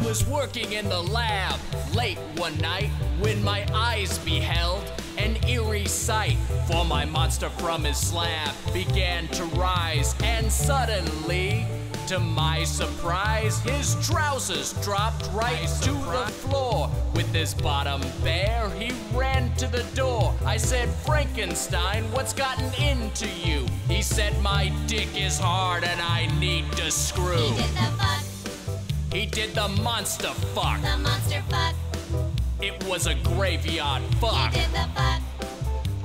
was working in the lab late one night when my eyes beheld an eerie sight. For my monster from his slab began to rise, and suddenly, to my surprise, his trousers dropped right to the floor. With his bottom bare, he ran to the door. I said, Frankenstein, what's gotten into you? He said, my dick is hard and I need to screw. He did the fuck. He did the monster fuck. The monster fuck. It was a graveyard fuck. He did the fuck.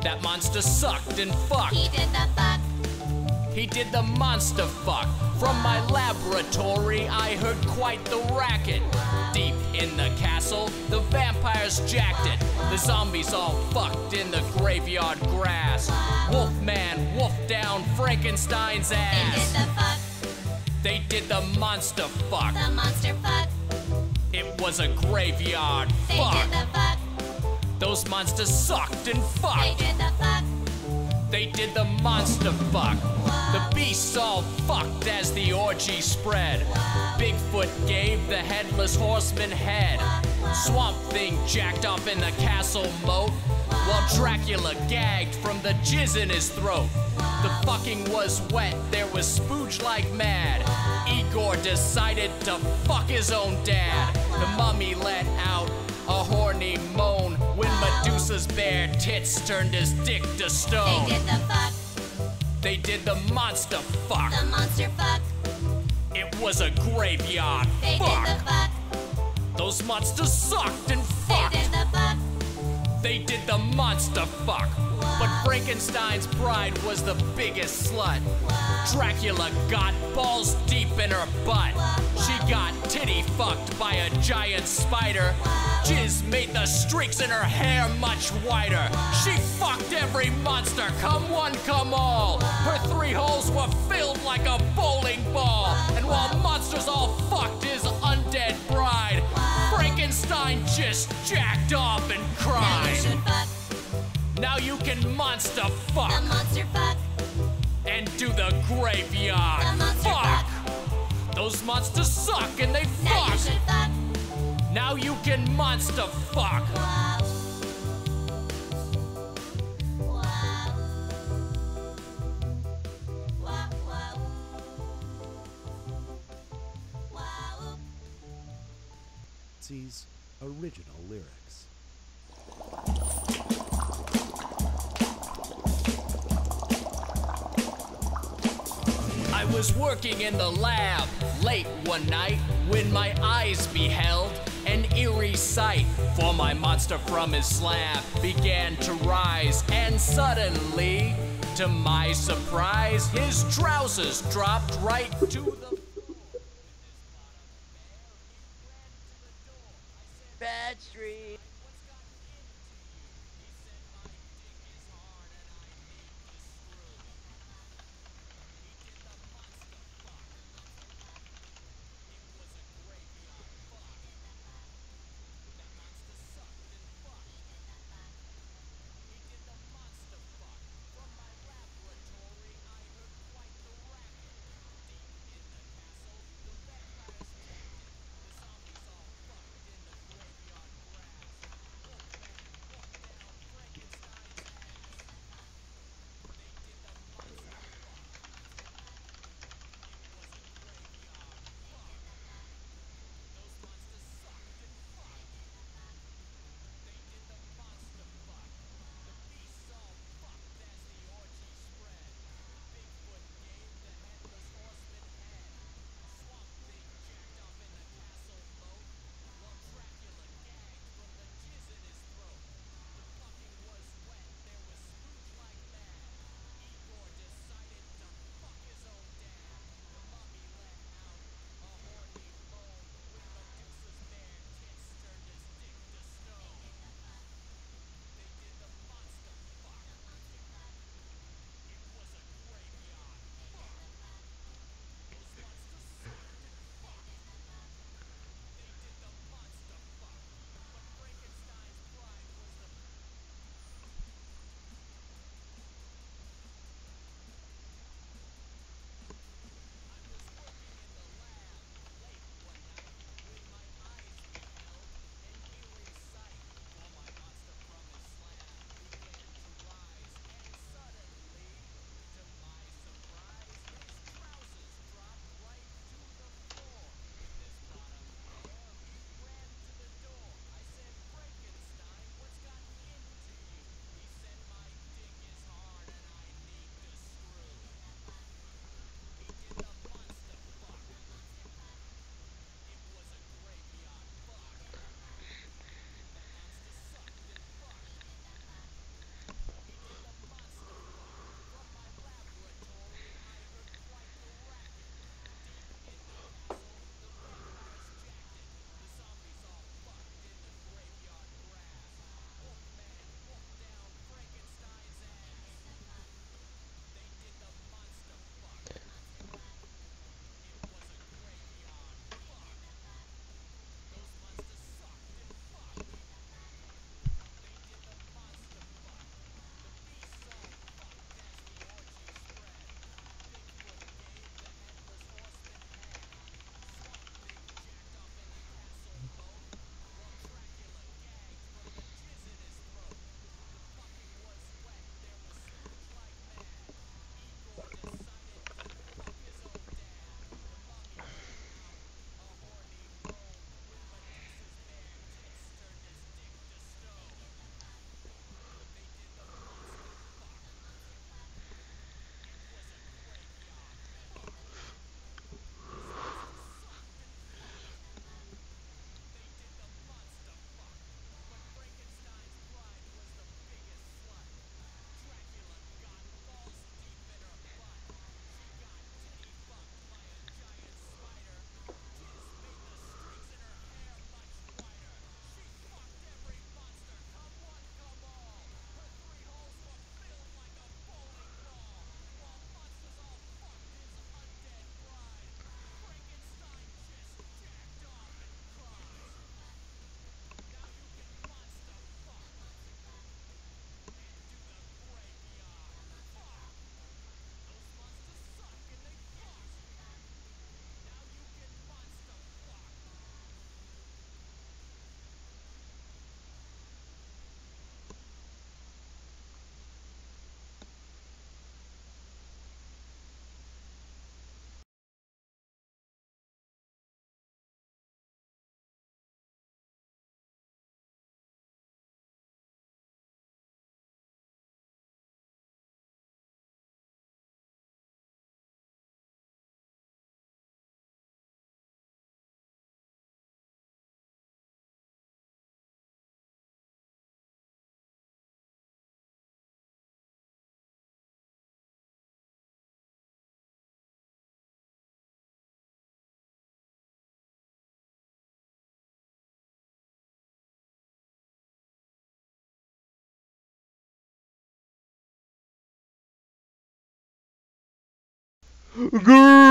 That monster sucked and fucked. He did the fuck. He did the monster fuck. From my laboratory, I heard quite the racket. Deep in the castle, the vampires jacked it. The zombies all fucked in the graveyard grass. Wolfman wolfed down Frankenstein's ass. They did the fuck. They did the monster fuck. The monster fuck. It was a graveyard They fuck. did the fuck. Those monsters sucked and They fucked. did the fuck. They did the monster fuck. The beasts all fucked as the orgy spread. Bigfoot gave the headless horseman head. Swamp Thing jacked off in the castle moat, while Dracula gagged from the jizz in his throat. The fucking was wet, there was spooge like mad. Igor decided to fuck his own dad. The mummy let out a horny moan when Medusa's bare tits turned his dick to stone. They did the fuck. They did the monster fuck. The monster fuck. It was a graveyard They fuck. did the fuck. Those monsters sucked and They fucked. did the fuck. They did the monster fuck. But Frankenstein's bride was the biggest slut. Dracula got balls deep in her butt. She got titty fucked by a giant spider. Jizz made the streaks in her hair much whiter. She fucked every monster, come one, come all. Her 3 holes were filled like a bowling ball. And while monsters all fucked his undead bride, Frankenstein just jacked off and Now you cried. should fuck. Now you can monster fuck The monster fuck. and do the graveyard The monster fuck. Those monsters suck and they Now you fuck. should fuck. Now you can monster fuck. Wow. Wow. Wow, wow. Wow. C's original lyrics. I was working in the lab late one night when my eyes beheld an eerie sight. For my monster from his slab began to rise, and suddenly, to my surprise, his trousers dropped right to the Bad Street.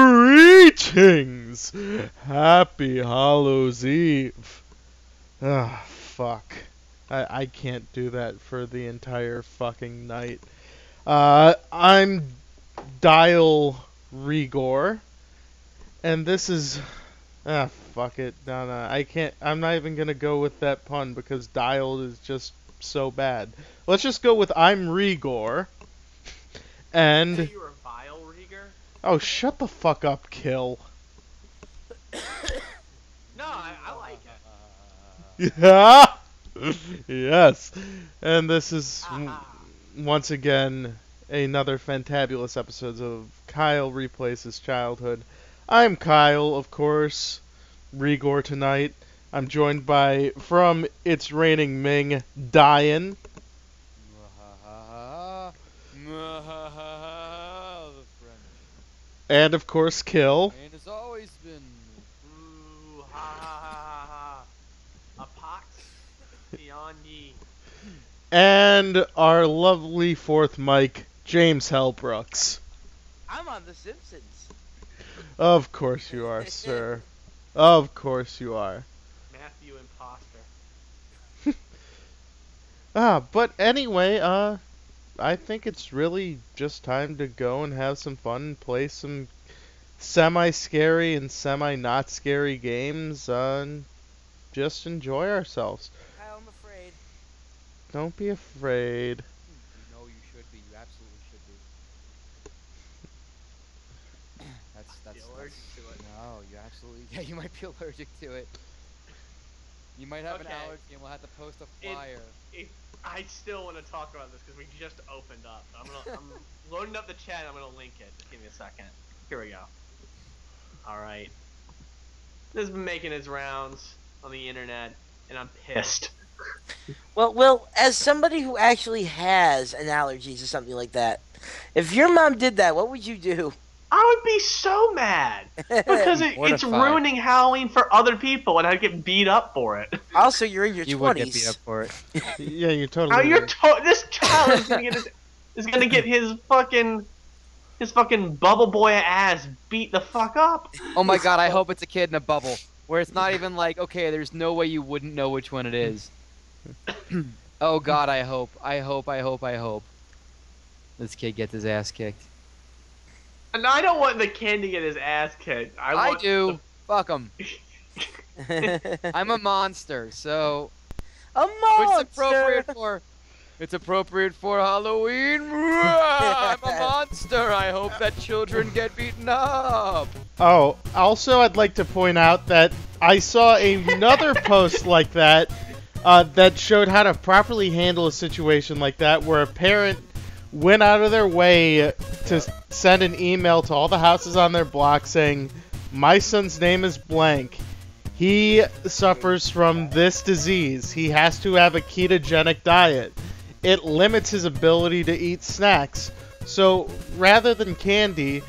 Greetings! Happy Hallows Eve. Ah, fuck. I can't do that for the entire fucking night. I'm Dial Rigor, and this is... Ah, fuck it. No, I can't... I'm not even gonna go with that pun because Dial is just so bad. Let's just go with I'm Rigor, and... Say you were vile, Rieger? Oh, shut the fuck up, Kill. No, I like it. Yeah! Yes. And this is, once again, another fantabulous episode of Kyle Replays His Childhood. I'm Kyle, of course. Rigor tonight. I'm joined by, from It's Raining Ming, Dian. And, of course, Kill. And has always been. Ooh, ha ha ha ha ha. A pox beyond ye. And our lovely fourth mic, James Hellbrooks. I'm on The Simpsons. Of course you are, sir. Of course you are. Matthew Imposter. But anyway, I think it's really just time to go and have some fun and play some semi-scary and semi-not scary games, and just enjoy ourselves. Kyle, I'm afraid. Don't be afraid. You know you should be. You absolutely should be. That's allergic to it. No, you absolutely. Yeah, you might be allergic to it. You might have an Okay. allergy, and we'll have to post a flyer. I still want to talk about this because we just opened up. I'm loading up the chat. I'm gonna link it. Just give me a second. Here we go. All right. This has been making its rounds on the internet, and I'm pissed. Well, as somebody who actually has an allergy to something like that, if your mom did that, what would you do? I would be so mad because it's Mortified. ruining Halloween for other people, and I'd get beat up for it. Also, you're in your 20s. You would get beat up for it. Yeah, you totally. Now would. this child is gonna get his fucking bubble boy ass beat the fuck up. Oh my god, I hope it's a kid in a bubble. Where it's not even like, okay, there's no way you wouldn't know which one it is. Oh god, I hope. This kid gets his ass kicked. And I don't want the kid to get his ass kicked. I do. Fuck him. I'm a monster, so... A monster! It's appropriate for Halloween. I'm a monster. I hope that children get beaten up. Oh, also, I'd like to point out that I saw another post like that that showed how to properly handle a situation like that, where a parent went out of their way to send an email to all the houses on their block saying, "My son's name is blank. He suffers from this disease. He has to have a ketogenic diet. It limits his ability to eat snacks. So rather than candy,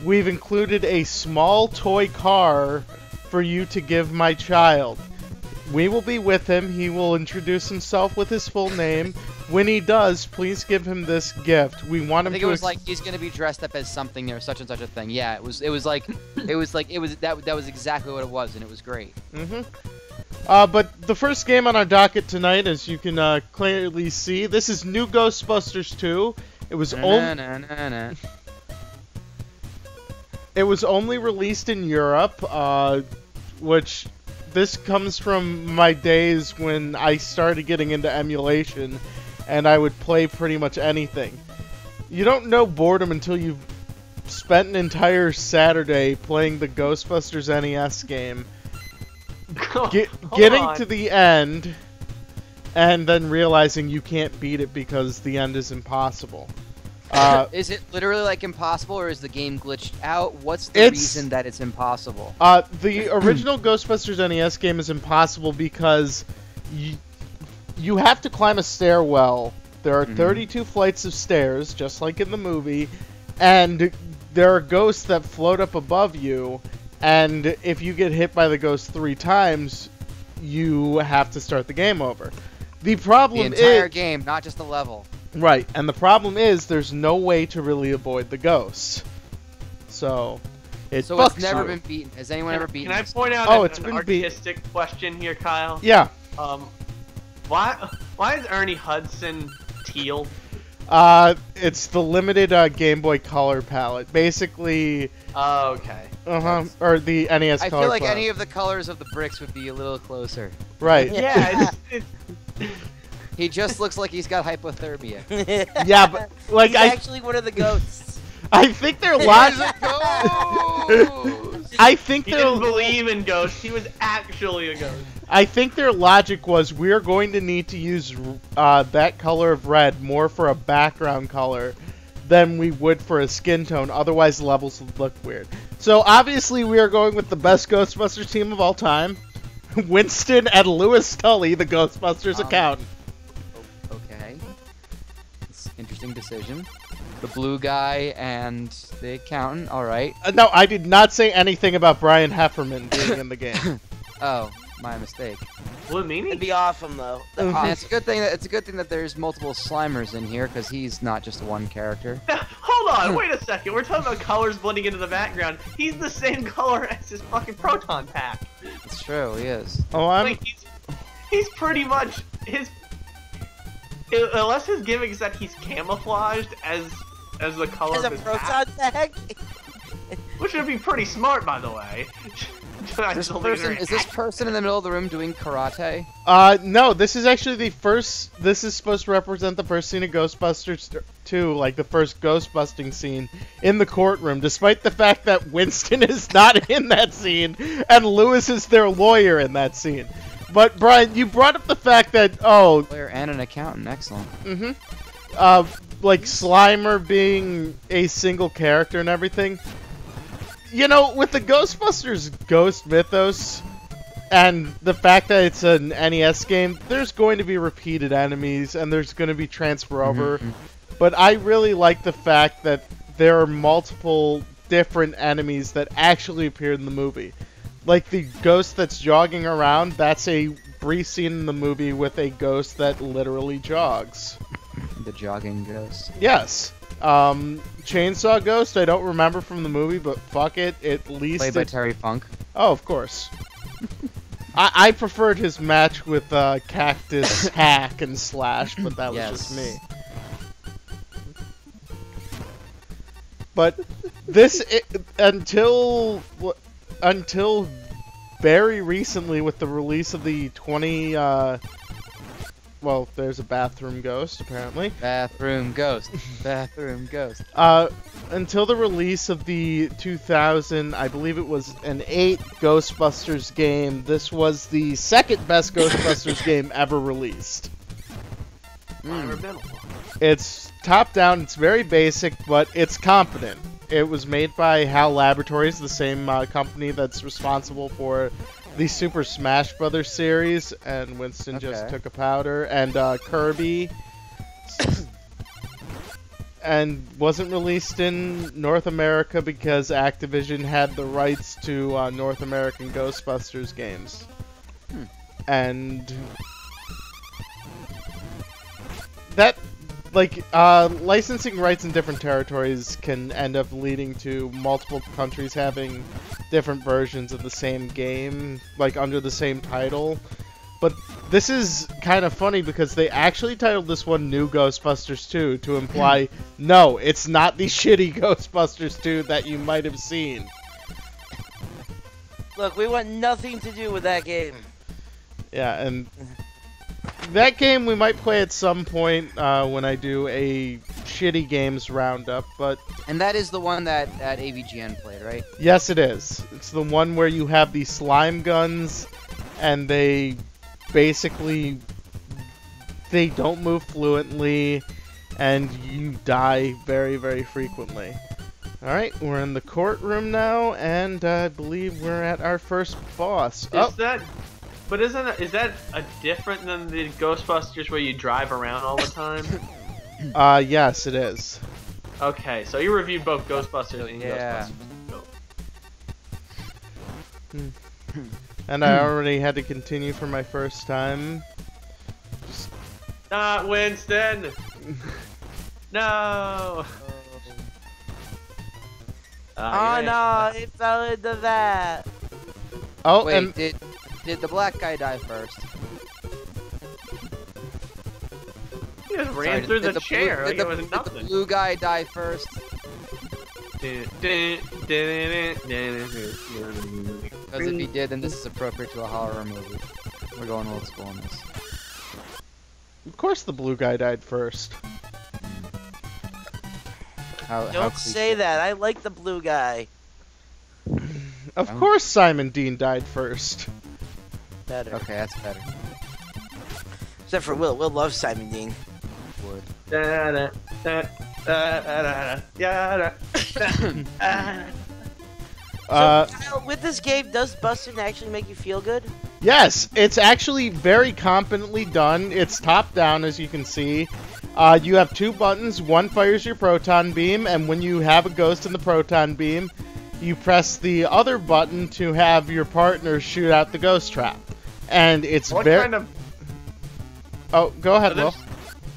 we've included a small toy car for you to give my child. We will be with him. He will introduce himself with his full name. When he does, please give him this gift. We want him I think to it was like he's gonna be dressed up as something or such and such a thing. Yeah, it was that was exactly what it was, and it was great. But the first game on our docket tonight, as you can clearly see, this is New Ghostbusters 2. It was only released in Europe, which this comes from my days when I started getting into emulation, and I would play pretty much anything. You don't know boredom until you've spent an entire Saturday playing the Ghostbusters NES game. Getting to the end, and then realizing you can't beat it because the end is impossible. Is it literally like impossible, or is the game glitched out? What's the reason that it's impossible? The original Ghostbusters NES game is impossible because you have to climb a stairwell. There are 32 flights of stairs, just like in the movie, and there are ghosts that float up above you. And if you get hit by the ghost 3 times, you have to start the game over. The problem The entire game, not just the level. Right, and the problem is there's no way to really avoid the ghosts. So it So fucks it's never you. been beaten. Has anyone ever beaten? Can I this? point out Oh, an, it's an been beat- artistic question here, Kyle? Yeah. Why is Ernie Hudson teal? It's the limited Game Boy Color palette. Basically, Oh, okay. or the NES I Color feel like palette. any of the colors of the bricks would be a little closer. Right. Yeah, it's He just looks like he's got hypothermia. Yeah, but like He's actually one of the ghosts. I think they're logic. I think he they're. didn't believe in ghosts. He was actually a ghost. I think their logic was we're going to need to use that color of red more for a background color than we would for a skin tone. Otherwise, levels would look weird. So obviously, we are going with the best Ghostbusters team of all time: Winston and Louis Tully, the Ghostbusters accountant. Okay. It's an interesting decision. The blue guy and the accountant. All right. No, I did not say anything about Brian Heffernan being in the game. Oh, my mistake. Blue meanie? It'd be awesome though. Mhm. And it's a good thing that there's multiple Slimers in here because he's not just one character. Hold on, wait a second. We're talking about colors blending into the background. He's the same color as his fucking proton pack. It's true, he is. Oh, I'm. Like, he's pretty much his. Unless his gimmick is that he's camouflaged as the color As a of his pack, proton tag. which would be pretty smart, by the way. Is this person in the middle of the room doing karate? No, this is actually the first. This is supposed to represent the first scene of Ghostbusters 2, like the first ghostbusting scene in the courtroom, despite the fact that Winston is not in that scene and Lewis is their lawyer in that scene. But Brian, you brought up the fact that Lawyer and an accountant, excellent. like Slimer being a single character and everything. You know, with the Ghostbusters Ghost Mythos and the fact that it's an NES game, there's going to be repeated enemies and there's going to be transfer over. But I really like the fact that there are multiple different enemies that actually appeared in the movie. Like the ghost that's jogging around, that's a brief scene in the movie with a ghost that literally jogs. The jogging ghost. Yes. Chainsaw Ghost, I don't remember from the movie, but fuck it, at least Played by it... Terry Funk. Oh, of course. I preferred his match with Cactus Hack and Slash, but that was just me. But this, until very recently with the release of the 20... well, there's a bathroom ghost, apparently. Bathroom ghost. Bathroom ghost. Until the release of the 2000, I believe it was an 8 Ghostbusters game, this was the second best Ghostbusters game ever released. It's top-down, it's very basic, but it's competent. It was made by HAL Laboratories, the same company that's responsible for the Super Smash Brothers series, and Winston just took a powder, and Kirby, and wasn't released in North America because Activision had the rights to North American Ghostbusters games. And that, like, licensing rights in different territories can end up leading to multiple countries having different versions of the same game, like under the same title. But this is kind of funny because they actually titled this one New Ghostbusters 2 to imply, no, it's not the shitty Ghostbusters 2 that you might have seen. Look, we want nothing to do with that game. Yeah, and that game we might play at some point when I do a shitty games roundup, but... And that is the one that AVGN played, right? Yes, it is. It's the one where you have the slime guns, and they basically... they don't move fluently, and you die very, very frequently. Alright, we're in the courtroom now, and I believe we're at our first boss. Is that a different than the Ghostbusters where you drive around all the time? Yes, it is. Okay, so you reviewed both Ghostbusters and Yeah. Ghostbusters. And I already had to continue for my first time. Not Winston! No! Oh no, he fell into that. Oh, Wait, and did the black guy die first? He just ran Sorry, through did the chair like did it was did the nothing. blue guy die first? Because if he did, then this is appropriate to a horror movie. We're going old school on this. of course the blue guy died first. How Don't cliche. say that. I like the blue guy Of Oh. course Simon Dean died first. better. Okay, that's better. Except for Will. Will loves Simon Dean. Would. Kyle, with this game, does busting actually make you feel good? Yes, it's actually very competently done. It's top down, as you can see. You have two buttons. One fires your proton beam, and when you have a ghost in the proton beam, you press the other button to have your partner shoot out the ghost trap. And it's What very... kind of Oh, go ahead, Will.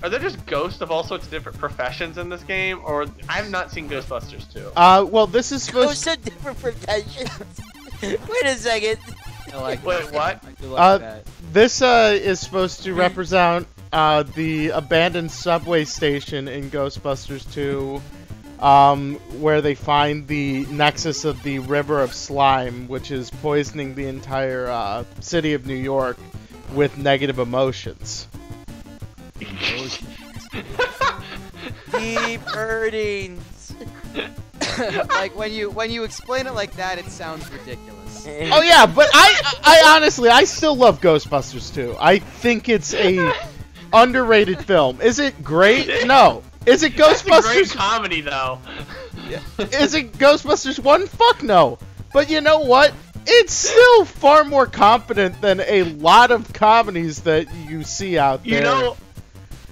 are there just ghosts of all sorts of different professions in this game, or I've not seen Ghostbusters 2? Well, this is Those supposed... are different professions. Wait a second. I like Wait, that. what? I do like that. This is supposed to represent the abandoned subway station in Ghostbusters 2, where they find the nexus of the river of slime, which is poisoning the entire city of New York with negative emotions. Deep hurtings. Like when you explain it like that, it sounds ridiculous. Oh yeah, but I honestly, I still love Ghostbusters 2. I think it's a underrated film. Is it great? No. Is it That's a great Ghostbusters? comedy, though. Is it Ghostbusters 1? Fuck no. But you know what? It's still far more competent than a lot of comedies that you see out there.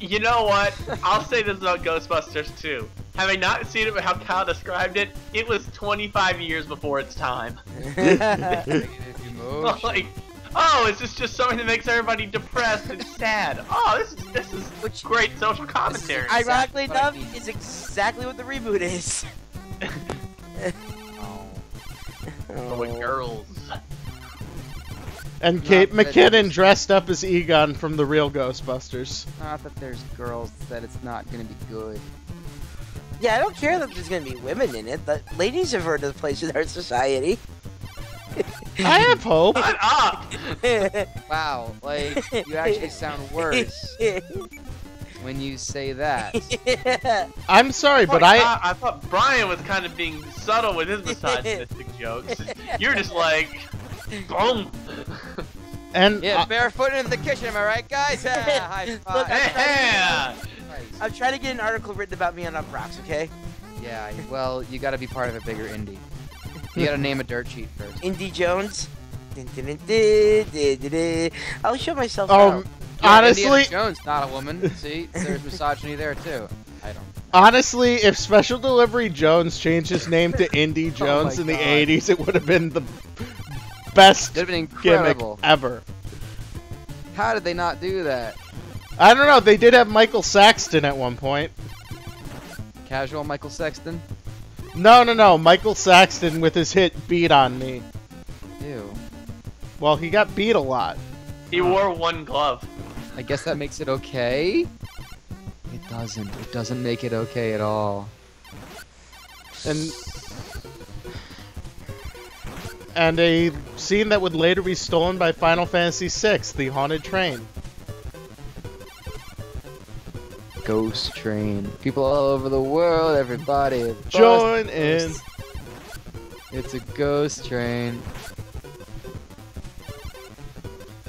You know what? I'll say this about Ghostbusters 2. Having not seen it, but how Kyle described it, it was 25 years before its time. Negative emotion. Like, oh, is this just something that makes everybody depressed and sad? Oh, this is great social commentary. Ironically That's what I enough, mean. is exactly what the reboot is. Oh, with girls. And Kate Not that McKinnon it's- dressed up as Egon from the real Ghostbusters. Not that there's girls, that it's not gonna be good. Yeah, I don't care that there's gonna be women in it. The ladies have earned a place in our society. I have hope. Shut up! Wow, like you actually sound worse when you say that. I'm sorry, but I thought Brian was kind of being subtle with his misogynistic jokes. You're just like, boom. and Yeah, barefoot in the kitchen, am I right, guys? Ah, high five. Look, Yeah. Christ. I'm trying to get an article written about me on Up Rocks, okay? Yeah, well, you gotta be part of a bigger indie. You gotta name a dirt sheet first. Indie Jones. Dun, dun, dun, dun, dun, dun, dun. I'll show myself um out. Yeah, honestly, Indiana Jones, not a woman. See, there's misogyny there too. I don't. honestly, if Special Delivery Jones changed his name to Indie Jones in the God. 80s, it would have been the best It'd been gimmick incredible. ever. How did they not do that? I don't know, they did have Michael Saxton at one point. Casual Michael Sexton? No, Michael Saxton with his hit Beat on Me. Ew. Well, he got beat a lot. He wore one glove. I guess that makes it okay? It doesn't. It doesn't make it okay at all. And a scene that would later be stolen by Final Fantasy VI, the haunted train. Ghost train. People all over the world, everybody. Join bust in. ghosts. It's a ghost train.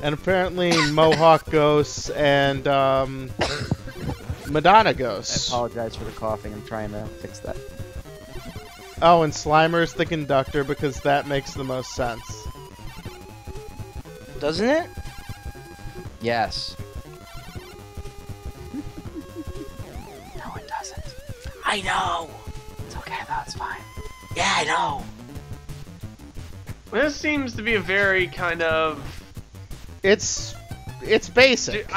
And apparently Mohawk ghosts and Madonna I ghosts. apologize for the coughing. I'm trying to fix that. Oh, and Slimer's the conductor because that makes the most sense. Doesn't it? Yes. No, it doesn't. I know. It's okay though. It's fine. Yeah, I know. This seems to be a very kind of. It's basic.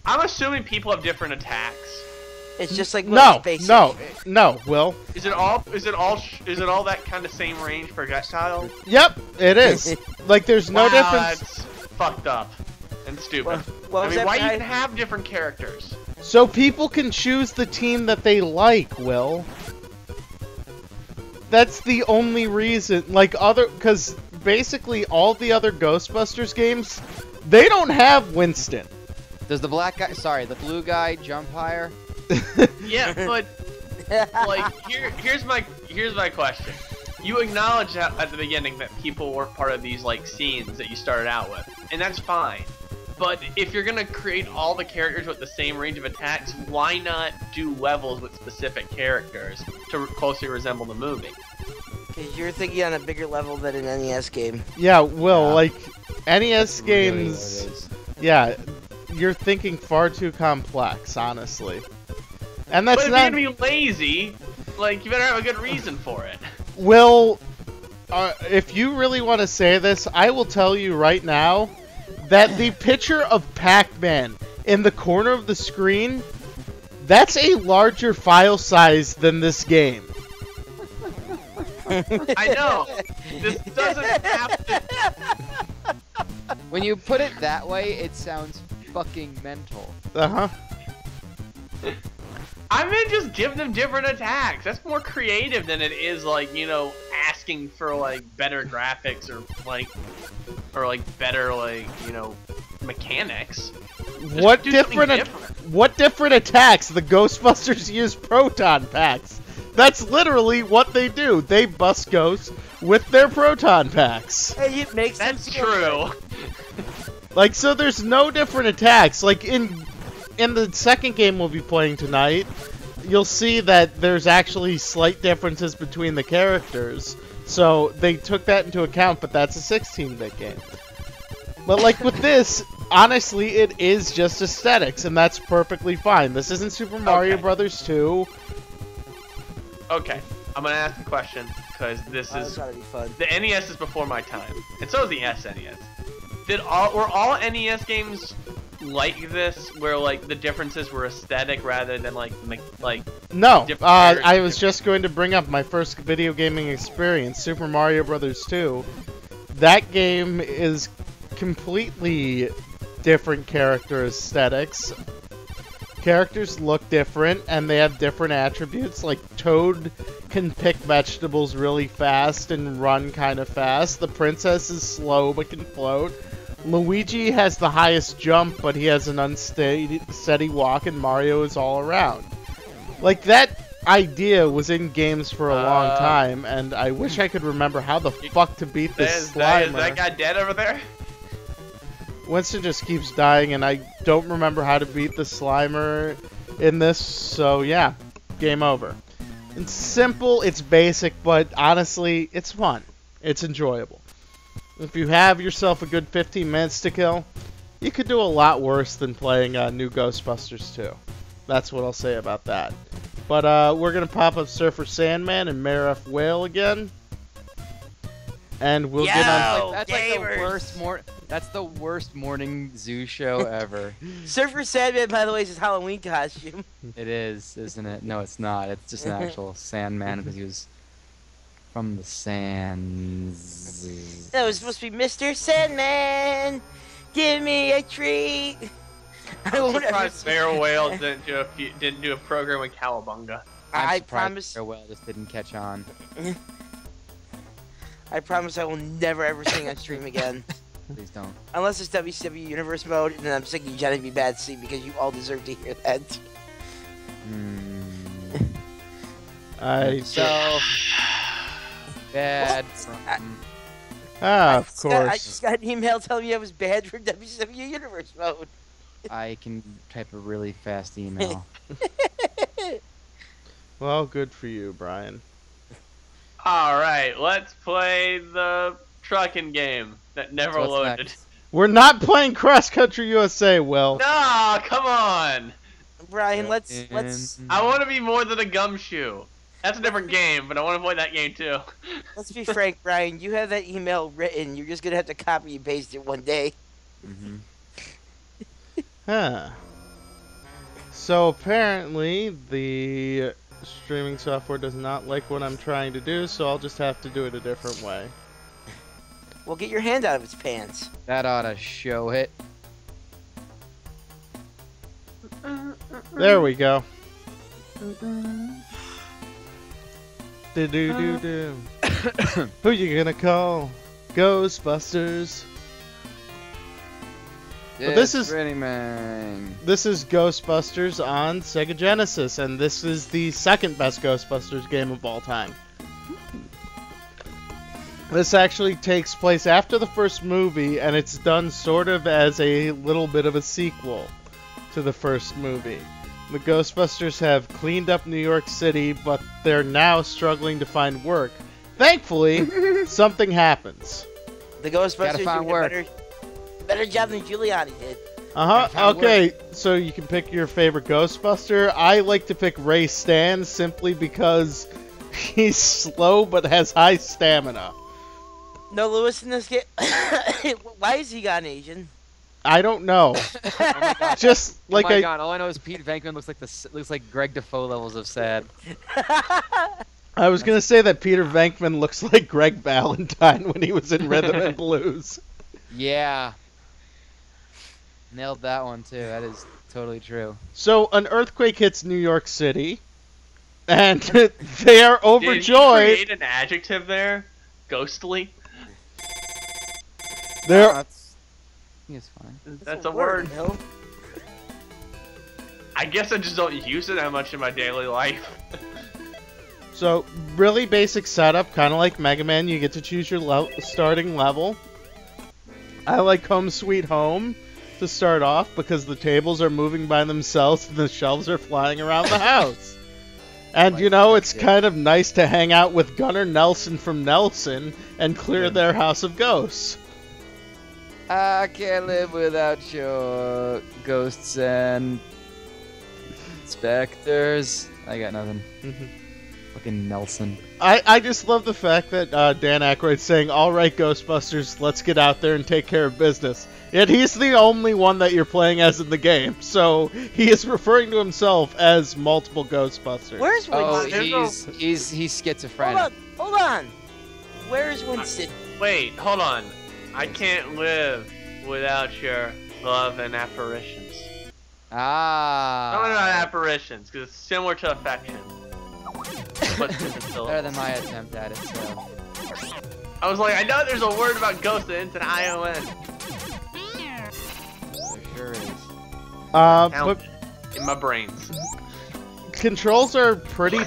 I'm assuming people have different attacks. It's just like No, basic. no, Will. Is it all that kind of same range projectile? Yep, it is. Like, there's no Wow, difference. That's fucked up and stupid. What I was mean, that why behind- even have different characters? So people can choose the team that they like, Will. That's the only reason. Like, because basically all the other Ghostbusters games, they don't have Winston. Does the the blue guy jump higher? Yeah, but like here's my question. You acknowledge that at the beginning that people were part of these like scenes that you started out with, and that's fine. But if you're gonna create all the characters with the same range of attacks, why not do levels with specific characters to closely resemble the movie? Because you're thinking on a bigger level than an NES game. Yeah, Will, Yeah. like, NES That's really what it games, is. yeah, you're thinking far too complex, honestly. And that's But if not... you're gonna be lazy, like you better have a good reason for it. Will, if you really want to say this, I will tell you right now that the picture of Pac-Man in the corner of the screen, that's a larger file size than this game. I know. This doesn't have to. When you put it that way, it sounds fucking mental. Uh-huh. I mean, just give them different attacks. That's more creative than it is, like, you know, asking for like better graphics or better, like, you know, mechanics. Just What do something different what different attacks? The Ghostbusters use proton packs. That's literally what they do. They bust ghosts with their proton packs. Hey, it makes them That's feel true. Like, so there's no different attacks. Like, in the second game we'll be playing tonight, you'll see that there's actually slight differences between the characters. So they took that into account, but that's a 16-bit game. But like with this, honestly, it is just aesthetics, and that's perfectly fine. This isn't Super Mario Okay. Brothers 2. Okay, I'm gonna ask a question because this Oh, is that's gotta be fun. the NES is before my time, and so is the SNES. Were all NES games like this, where like the differences were aesthetic rather than like No, Different I characters. was just going to bring up my first video gaming experience, Super Mario Brothers 2. That game is completely different character aesthetics. Characters look different, and they have different attributes, like Toad can pick vegetables really fast and run kind of fast. The princess is slow but can float. Luigi has the highest jump, but he has an unsteady walk, and Mario is all around. Like, that idea was in games for a long time, and I wish I could remember how the fuck to beat this is that Slimer. guy dead over there? Winston just keeps dying, and I don't remember how to beat the Slimer in this, so yeah, game over. It's simple, it's basic, but honestly, it's fun. It's enjoyable. If you have yourself a good 15 minutes to kill, you could do a lot worse than playing New Ghostbusters 2. That's what I'll say about that. But we're going to pop up Surfer Sandman and Mayor F. Whale again. And we'll get on... That's like that's the worst morning zoo show ever. Surfer Sandman, by the way, is his Halloween costume. It is, isn't it? No, it's not. It's just an actual Sandman because he was from the sands. That was supposed to be Mr. Sandman. Give me a treat. I I'm won't ever surprised see- Bear Whale didn't do a program with Cowabunga. I surprised promise. Farewell just didn't catch on. I promise I will never ever sing on stream again. Please don't. Unless it's WCW Universe mode, and then I'm singing Johnny B. Bad C because you all deserve to hear that. So bad. of I course. just got an email telling me I was bad for WCW Universe mode. I can type a really fast email. Well, good for you, Brian. Alright, let's play the trucking game that never So what's loaded. next? We're not playing Cross Country USA, Will. No, come on! Brian, let's I want to be more than a gumshoe. That's a different game, but I want to play that game too. let's be frank, Brian. You have that email written. You're just gonna have to copy and paste it one day. Mhm. Huh. So apparently the streaming software does not like what I'm trying to do, so I'll just have to do it a different way. Well, get your hand out of its pants. That ought to show it. There we go. Do do do do. Who you gonna call? Ghostbusters. Yeah, this is- Running Man. This is Ghostbusters on Sega Genesis, and this is the second best Ghostbusters game of all time. This actually takes place after the first movie, and it's done sort of as a little bit of a sequel to the first movie. The Ghostbusters have cleaned up New York City, but they're now struggling to find work. Thankfully, something happens. The Ghostbusters find doing work. a better job than Giuliani did. Okay, so you can pick your favorite Ghostbuster. I like to pick Ray Stan simply because he's slow but has high stamina. No Lewis in this game. Why is he gone Asian? I don't know. Just like oh my I god! All I know is Pete Venkman looks like Greg Defoe levels of sad. I was gonna say that Peter Venkman looks like Greg Valentine when he was in Rhythm and Blues. Yeah. Nailed that one too. That is totally true. So an earthquake hits New York City, and they are Did you overjoyed. create an adjective there? Ghostly? They're It's fine. That's a word. No? I guess I just don't use it that much in my daily life. So really basic setup, kind of like Mega Man. You get to choose your starting level. I like Home Sweet Home to start off because the tables are moving by themselves and the shelves are flying around the house. And you know, it's kind of nice to hang out with Gunnar Nelson from Nelson and clear their house of ghosts. I can't live without your ghosts and specters. I got nothing. Fucking Nelson. I just love the fact that Dan Aykroyd's saying, "Alright, Ghostbusters, let's get out there and take care of business." Yet he's the only one that you're playing as in the game, so he is referring to himself as multiple Ghostbusters. Where's Oh, Winston? he's schizophrenic. Hold on. Where's Winston? Wait, hold on. I can't live without your love and apparitions. Ah. I don't know about apparitions, because it's similar to affection. But different Better syllables. than my attempt at it, so. I was like, I know there's a word about ghost and it's an I-O-N. There sure is. But Count in my brains. controls are pretty...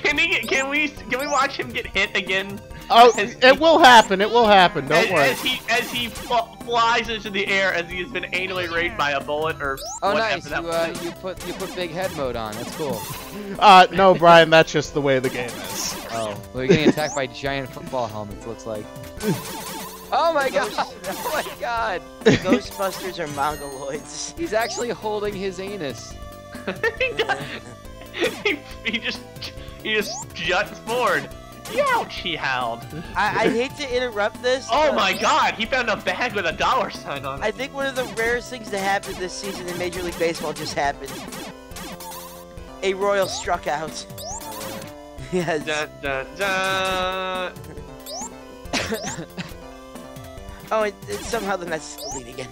Can we watch him get hit again? Oh, As it will happen, don't worry. As he flies into the air as he has been anally raped by a bullet or Oh, whatever nice. that was. You put big head mode on. That's cool. No, Brian, that's just the way the game is. Oh, well, you're getting attacked by giant football helmets. Looks like. Oh my god! Oh my god! Ghostbusters are mongoloids. He's actually holding his anus. he just juts forward. Ouch! He howled. I hate to interrupt this. Oh but my god! He found a bag with a dollar sign on it. I think one of the rarest things to happen this season in Major League Baseball just happened. A Royal struck out. Yes. Dun, dun, dun. Oh, somehow the Mets is the lead again.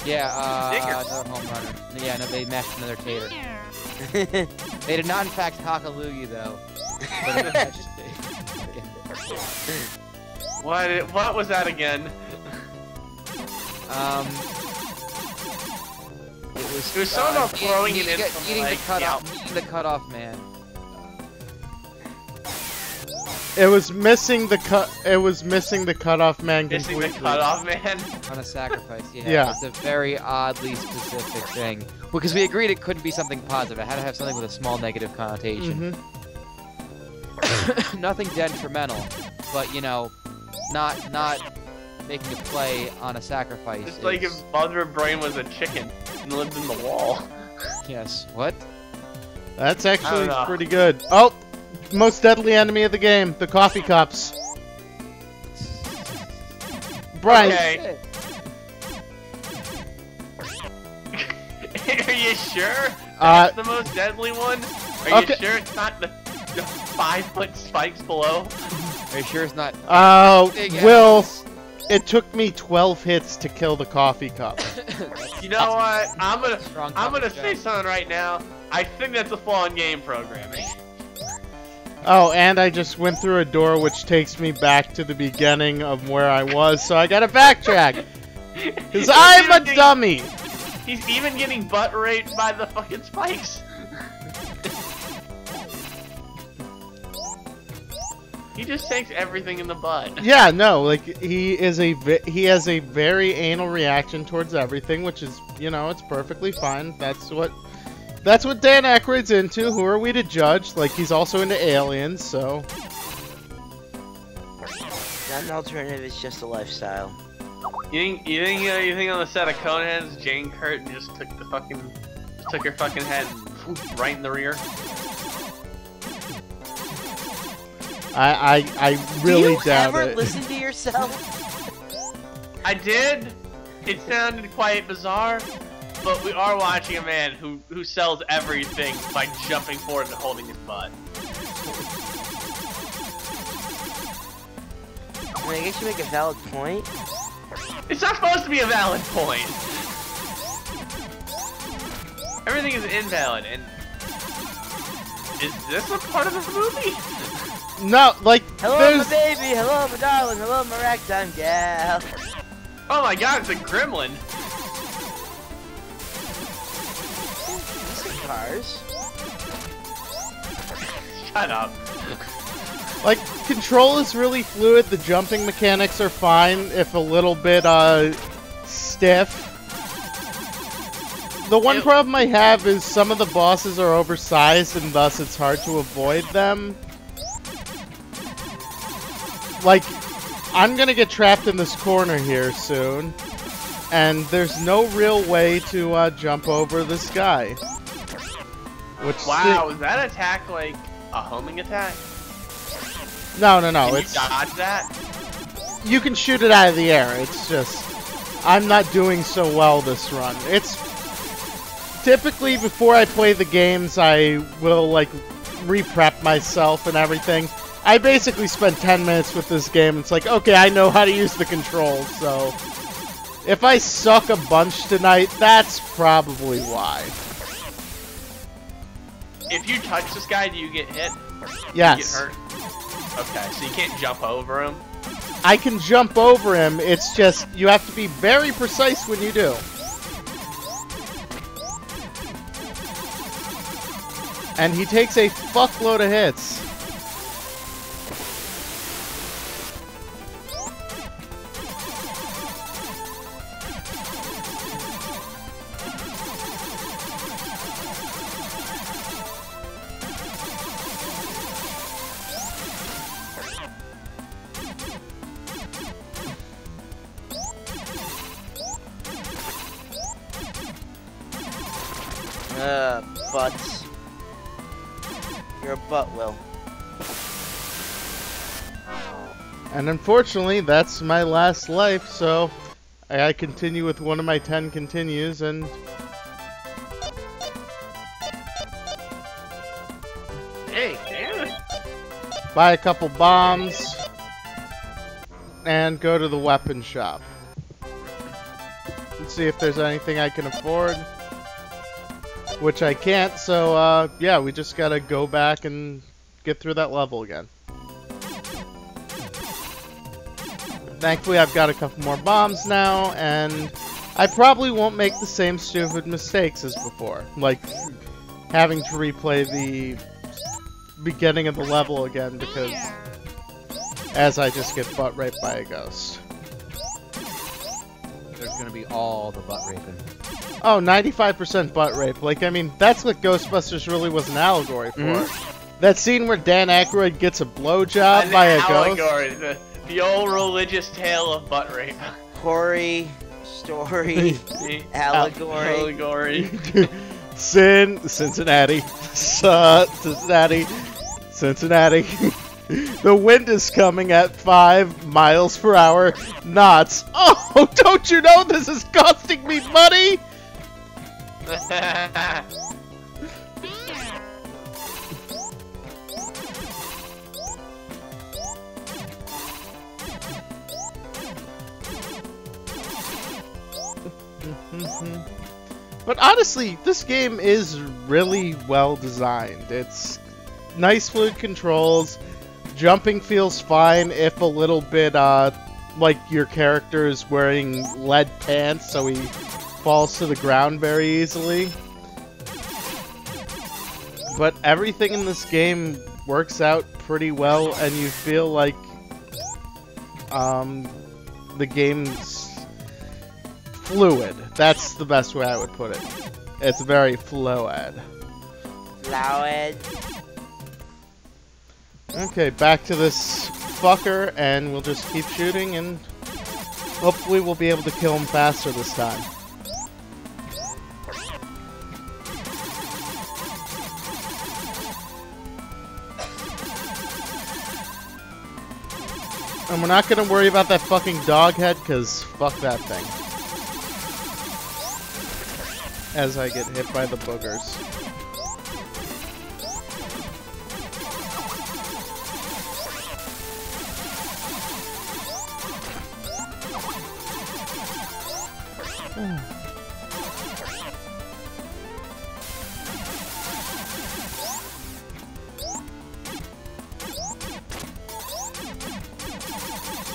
Yeah, Dinger. another home runner. Yeah, no, they mashed another tater. They did not, in fact, cock a loogie, though. But they mashed it. What was that again? It was something about throwing it in from, eating like, eating the cutoff man. It was missing the cutoff man Missing completely. the cutoff man. On a sacrifice, yeah. Yeah. It's a very oddly specific thing. Because we agreed it couldn't be something positive. It had to have something with a small negative connotation. Nothing detrimental, but you know, not making a play on a sacrifice. It's like if Mother Brain was a chicken and lived in the wall. Yes. What? That's I actually don't know. pretty good. Oh, most deadly enemy of the game, the coffee cups. Brian, Okay. Are you sure? That's the most deadly one? Are Okay. you sure it's not the 5-foot spikes below? Are you sure it's not? Big Will, it took me 12 hits to kill the coffee cup. You know what? I'm Strong gonna coffee say cup. something right now. I think that's a flaw in game programming. Oh, and I just went through a door which takes me back to the beginning of where I was, so I gotta backtrack. Because I'm a dummy! He's even getting butt raped by the fucking spikes. He just takes everything in the butt. Yeah, no, like, he has a very anal reaction towards everything, which is, you know, it's perfectly fine. That's what Dan Aykroyd's into. Who are we to judge? Like, he's also into aliens, so... Not an alternative, it's just a lifestyle. You think on the set of Coneheads, Jane Curtin just took her fucking head and right in the rear? I really Do you doubt ever it. listen to yourself? I did. It sounded quite bizarre, but we are watching a man who sells everything by jumping forward and holding his butt. I mean, I guess you make a valid point. It's not supposed to be a valid point. Everything is invalid, and is this a part of the movie? No, like, Hello, there's... my baby. Hello, my darling. Hello, my ragtime gal. Oh my god, it's a gremlin. These are cars. Shut up. Like, control is really fluid, the jumping mechanics are fine, if a little bit, stiff. The one problem I have is some of the bosses are oversized and thus it's hard to avoid them. Like, I'm gonna get trapped in this corner here soon, and there's no real way to, jump over this guy. Which Wow, is that attack like a homing attack? No, Can it's... you dodge that? You can shoot it out of the air, it's just... I'm not doing so well this run. It's... Typically, before I play the games, I will, like, re-prep myself and everything. I basically spent 10 minutes with this game, it's like, okay, I know how to use the controls, so... If I suck a bunch tonight, that's probably why. If you touch this guy, do you get hit? Yes. Do you get hurt? Okay, so you can't jump over him? I can jump over him, it's just, you have to be very precise when you do. And he takes a fuckload of hits. Butts. You're a butt, Will. And unfortunately, that's my last life, so I continue with one of my 10 continues, and Hey, damn it. buy a couple bombs, and go to the weapon shop. And see if there's anything I can afford. Which I can't, so yeah, we just gotta go back and get through that level again. Thankfully, I've got a couple more bombs now, and I probably won't make the same stupid mistakes as before. Like, having to replay the beginning of the level again, because as I just get butt raped by a ghost. There's gonna be all the butt raping. Oh, 95% butt rape. Like, I mean, that's what Ghostbusters really was an allegory for. That scene where Dan Aykroyd gets a blowjob An by a ghost. allegory, the old religious tale of butt rape. Hoary, story, allegory. Allegory. Cincinnati. Cincinnati. The wind is coming at 5 miles per hour knots. Oh, don't you know this is costing me money? But honestly, this game is really well designed. It's nice fluid controls. Jumping feels fine, if a little bit, like your character is wearing lead pants, so he falls to the ground very easily. But everything in this game works out pretty well, and you feel like the game's fluid. That's the best way I would put it. It's very fluid. Fluid. Okay, back to this fucker, and we'll just keep shooting, and hopefully we'll be able to kill him faster this time. And we're not gonna worry about that fucking dog head, cause fuck that thing. As I get hit by the boogers.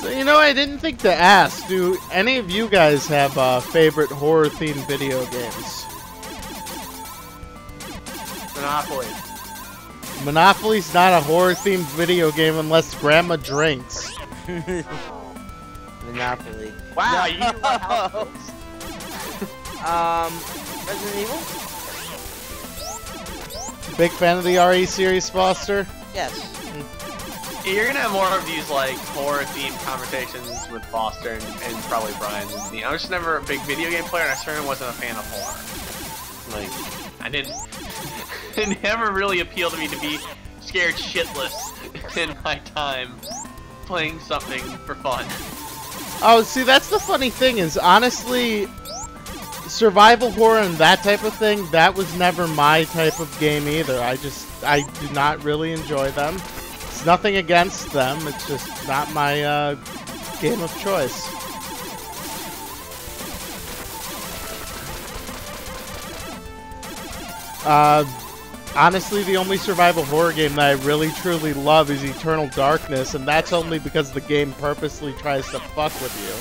So, you know, I didn't think to ask, do any of you guys have favorite horror-themed video games? Monopoly. Monopoly's not a horror-themed video game unless Grandma drinks. Monopoly. Wow, No. you love Resident Evil? Big fan of the RE series, Foster? Yes. You're gonna have more of these like horror-themed conversations with Foster and probably Brian than me. I was just never a big video game player, and I certainly wasn't a fan of horror. Like, I didn't. It never really appealed to me to be scared shitless in my time playing something for fun. Oh, see, that's the funny thing is, honestly, survival horror and that type of thing, that was never my type of game either. I do not really enjoy them. It's nothing against them, it's just not my game of choice. Honestly, the only survival horror game that I really truly love is Eternal Darkness, and that's only because the game purposely tries to fuck with you.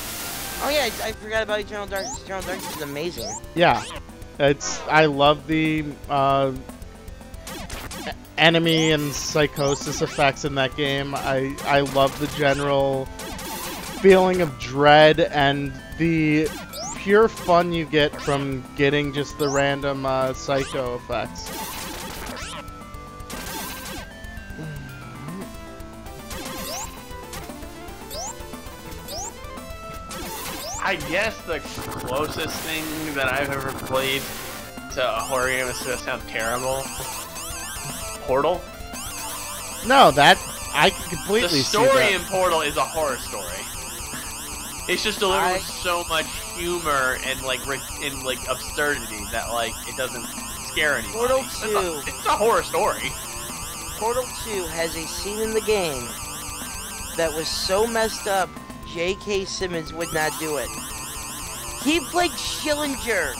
Oh yeah, I forgot about Eternal Darkness. Eternal Darkness is amazing. Yeah, I love the enemy and psychosis effects in that game. I love the general feeling of dread and the pure fun you get from getting just the random psycho effects. I guess the closest thing that I've ever played to a horror game is to sound terrible. Portal? No, that I can completely The see story that. in Portal is a horror story. It's just delivered with so much humor and like absurdity that like it doesn't scare anybody. Portal 2. It's a horror story. Portal 2 has a scene in the game that was so messed up, J.K. Simmons would not do it. He played Schillinger.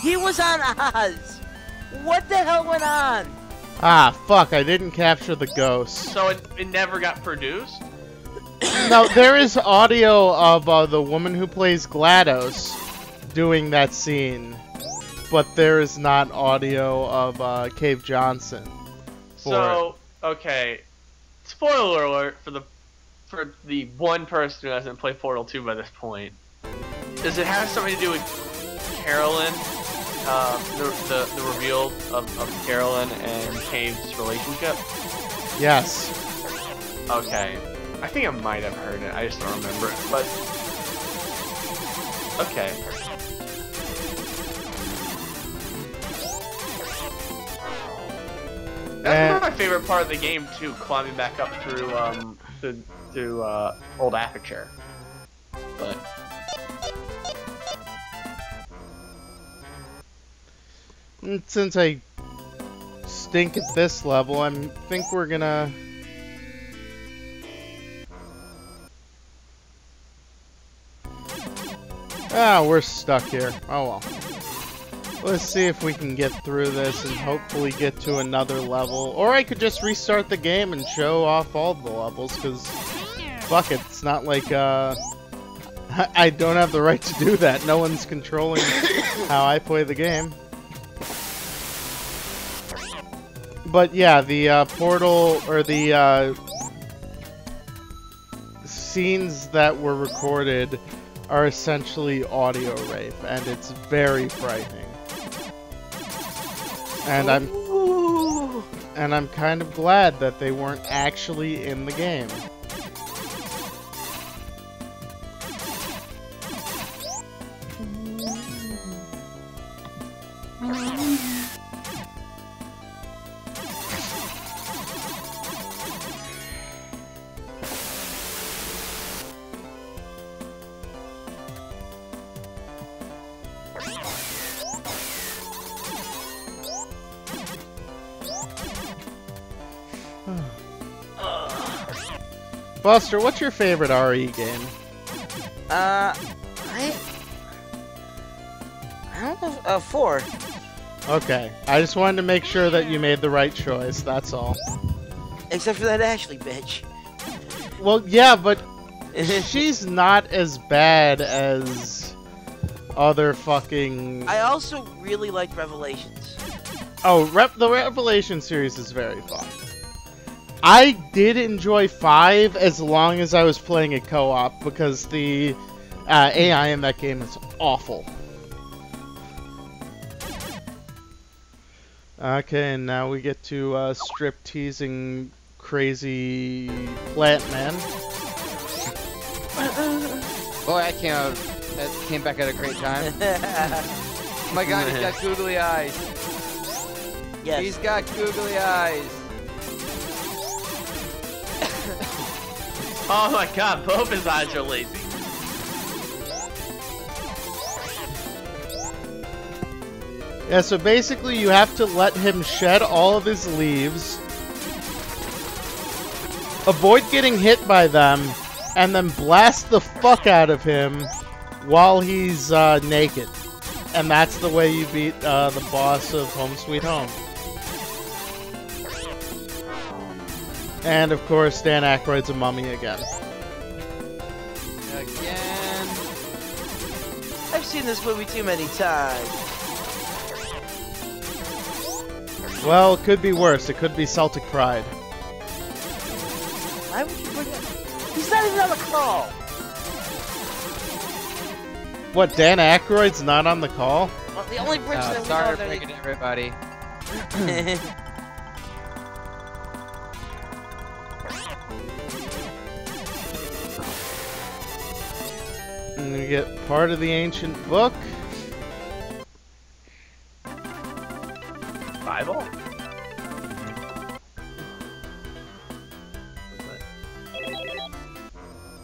He was on Oz. What the hell went on? Ah, fuck, I didn't capture the ghost. So it never got produced? No, there is audio of the woman who plays GLaDOS doing that scene, but there is not audio of Cave Johnson. So, okay. Spoiler alert for the one person who hasn't played Portal 2 by this point. Does it have something to do with Carolyn? The reveal of Carolyn and Cave's relationship? Yes. Okay. I think I might have heard it. I just don't remember it. But okay. That's my favorite part of the game too, climbing back up through old Aperture. But since I stink at this level, I think we're gonna... Ah, we're stuck here. Oh well. Let's see if we can get through this and hopefully get to another level. Or I could just restart the game and show off all the levels, because fuck it, it's not like I don't have the right to do that. No one's controlling how I play the game. But yeah, the portal, or the scenes that were recorded are essentially audio rape, and it's very frightening. And I'm kind of glad that they weren't actually in the game. Buster, what's your favorite RE game? I don't know. 4. Okay, I just wanted to make sure that you made the right choice, that's all. Except for that Ashley bitch. Well, yeah, but she's not as bad as other fucking... I also really like Revelations. Oh, the Revelation series is very fun. I did enjoy 5 as long as I was playing it co-op, because the AI in that game is awful. Okay, and now we get to strip-teasing crazy plant man. Boy, that came back at a great time. Oh my god, he's got googly eyes. Yes. He's got googly eyes. Oh my god, both his eyes are lazy. Yeah, so basically you have to let him shed all of his leaves, avoid getting hit by them, and then blast the fuck out of him while he's naked. And that's the way you beat the boss of Home Sweet Home. And of course, Dan Aykroyd's a mummy again. Again. I've seen this movie too many times. Well, it could be worse. It could be Celtic Pride. Why would you bring it? He's not even on the call. What, Dan Aykroyd's not on the call? Well, the only person that we Sorry know for breaking it, everybody. And we get part of the ancient book. Bible?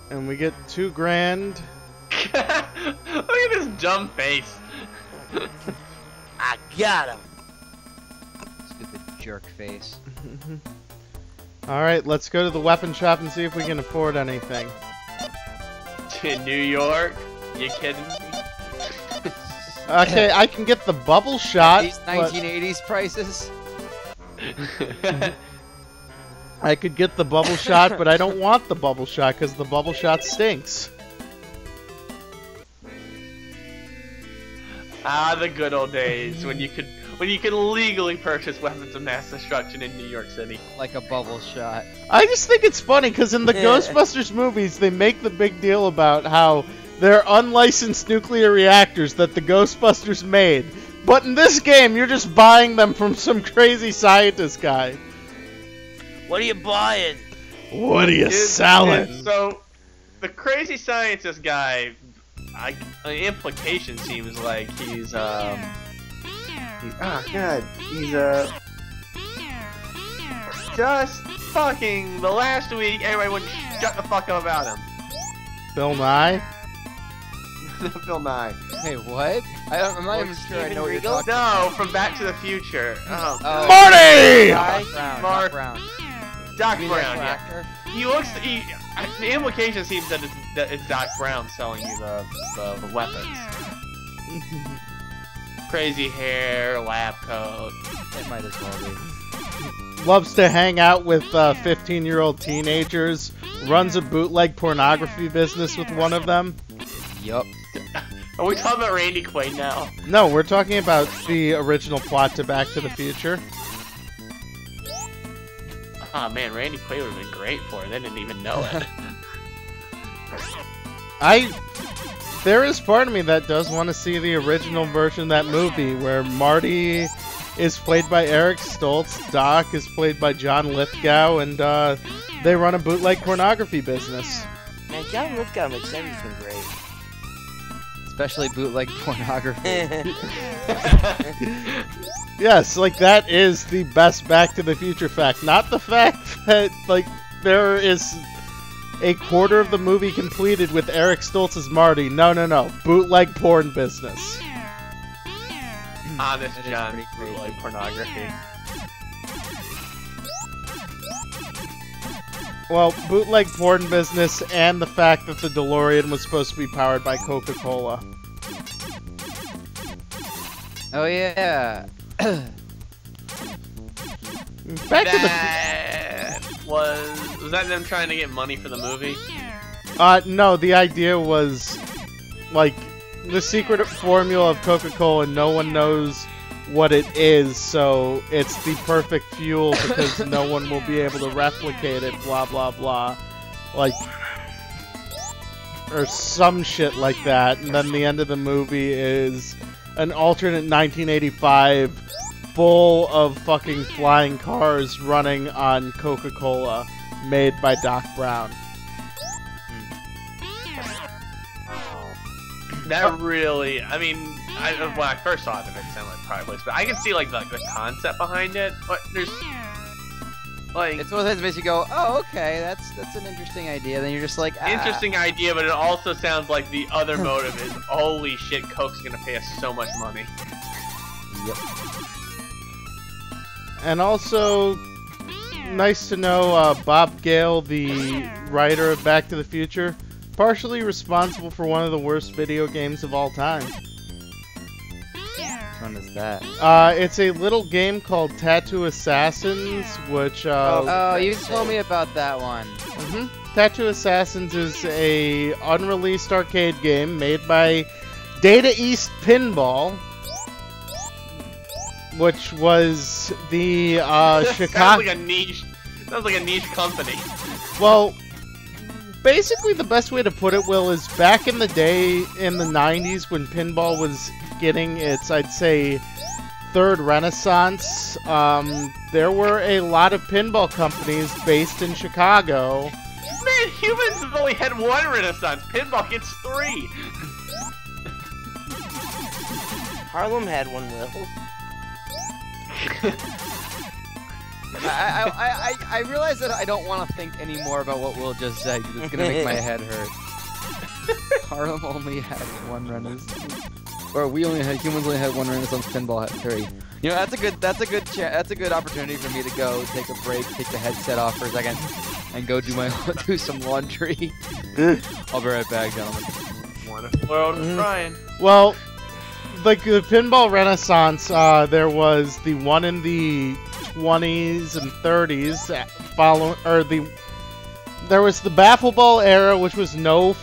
And we get $2,000. Look at this dumb face. I got him. Stupid jerk face. Alright, let's go to the weapon shop and see if we can afford anything. To New York? You kidding me? Okay, I can get the bubble shot. These 1980s prices. I could get the bubble shot, but I don't want the bubble shot because the bubble shot stinks. Ah, the good old days when you could legally purchase weapons of mass destruction in New York City. Like a bubble shot. I just think it's funny because in the Ghostbusters movies, they make the big deal about how they're unlicensed nuclear reactors that the Ghostbusters made. But in this game, you're just buying them from some crazy scientist guy. What are you buying? What are you selling? So, the crazy scientist guy, the implication seems like he's just fucking the last week everybody would shut the fuck up about him. Bill Nye? Bill Nye. Hey, what? I'm not even sure I know what you're talking about. No, from Back to the Future. Oh, Marty! Doc Brown. Mark- Doc Brown. Doc You mean that Brown, yeah. actor? He looks. The implication seems that it's Doc Brown selling you the weapons. Crazy hair, lab coat. It might as well be. Loves to hang out with 15-year-old teenagers. Runs a bootleg pornography business with one of them. Yup. Are we talking about Randy Quaid now? No, we're talking about the original plot to Back to the Future. Oh man, Randy Quaid would have been great for it. They didn't even know it. There is part of me that does want to see the original version of that movie where Marty is played by Eric Stoltz, Doc is played by John Lithgow, and they run a bootleg pornography business. Man, John Lithgow makes everything great. Especially bootleg pornography. Yes, like that is the best Back to the Future fact. Not the fact that, like, there is a quarter of the movie completed with Eric Stoltz as Marty. No. Bootleg porn business. Honest That is John, pretty crazy. like pornography. Well, bootleg porn business and the fact that the DeLorean was supposed to be powered by Coca-Cola. Oh yeah. Back to the... That was that them trying to get money for the movie? No, the idea was, like, the secret formula of Coca-Cola, no one knows what it is, so it's the perfect fuel because no one will be able to replicate it, blah, blah, blah. Like, or some shit like that, and then the end of the movie is an alternate 1985 full of fucking flying cars running on Coca-Cola made by Doc Brown. That really, I mean, when I first saw it, it sounded like Private Place, but I can see like the concept behind it. But there's like It's one of those that makes you go, oh, okay, that's an interesting idea. Then you're just like, ah. interesting idea, but it also sounds like the other motive is, holy shit, Coke's gonna pay us so much money. Yep. And also, nice to know Bob Gale, the writer of Back to the Future, partially responsible for one of the worst video games of all time. Which one is that? It's a little game called Tattoo Assassins, which... Oh, you told me about that one. Tattoo Assassins is a unreleased arcade game made by Data East Pinball, which was the Sounds Chicago... like a niche. Sounds like a niche company. Well, basically the best way to put it, Will, is back in the day, in the 90s, when pinball was getting its, I'd say, third renaissance, there were a lot of pinball companies based in Chicago. Man, humans have only had one renaissance. Pinball gets 3. Harlem had one, Will. I realize that I don't want to think anymore about what Will just said because it's gonna make my head hurt. Harlem only had one renaissance, or humans only had one renaissance. Pinball had 3. You know, that's a good opportunity for me to go take a break, take the headset off for a second, and go do some laundry. I'll be right back, gentlemen. What if the world is trying? Well, like the pinball renaissance, there was the one in the 20s and 30s, there was the baffle ball era, which was no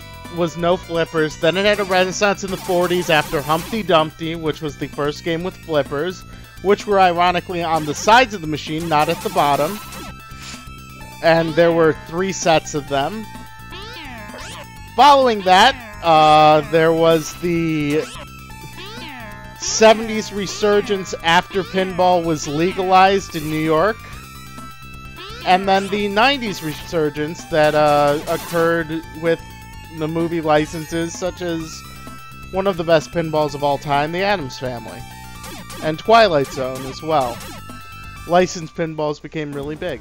flippers. Then it had a renaissance in the 40s after Humpty Dumpty, which was the first game with flippers, which were ironically on the sides of the machine, not at the bottom. And there were 3 sets of them. Following that, there was the 70s resurgence after pinball was legalized in New York. And then the 90s resurgence that occurred with the movie licenses, such as one of the best pinballs of all time, the Addams Family. And Twilight Zone as well. Licensed pinballs became really big.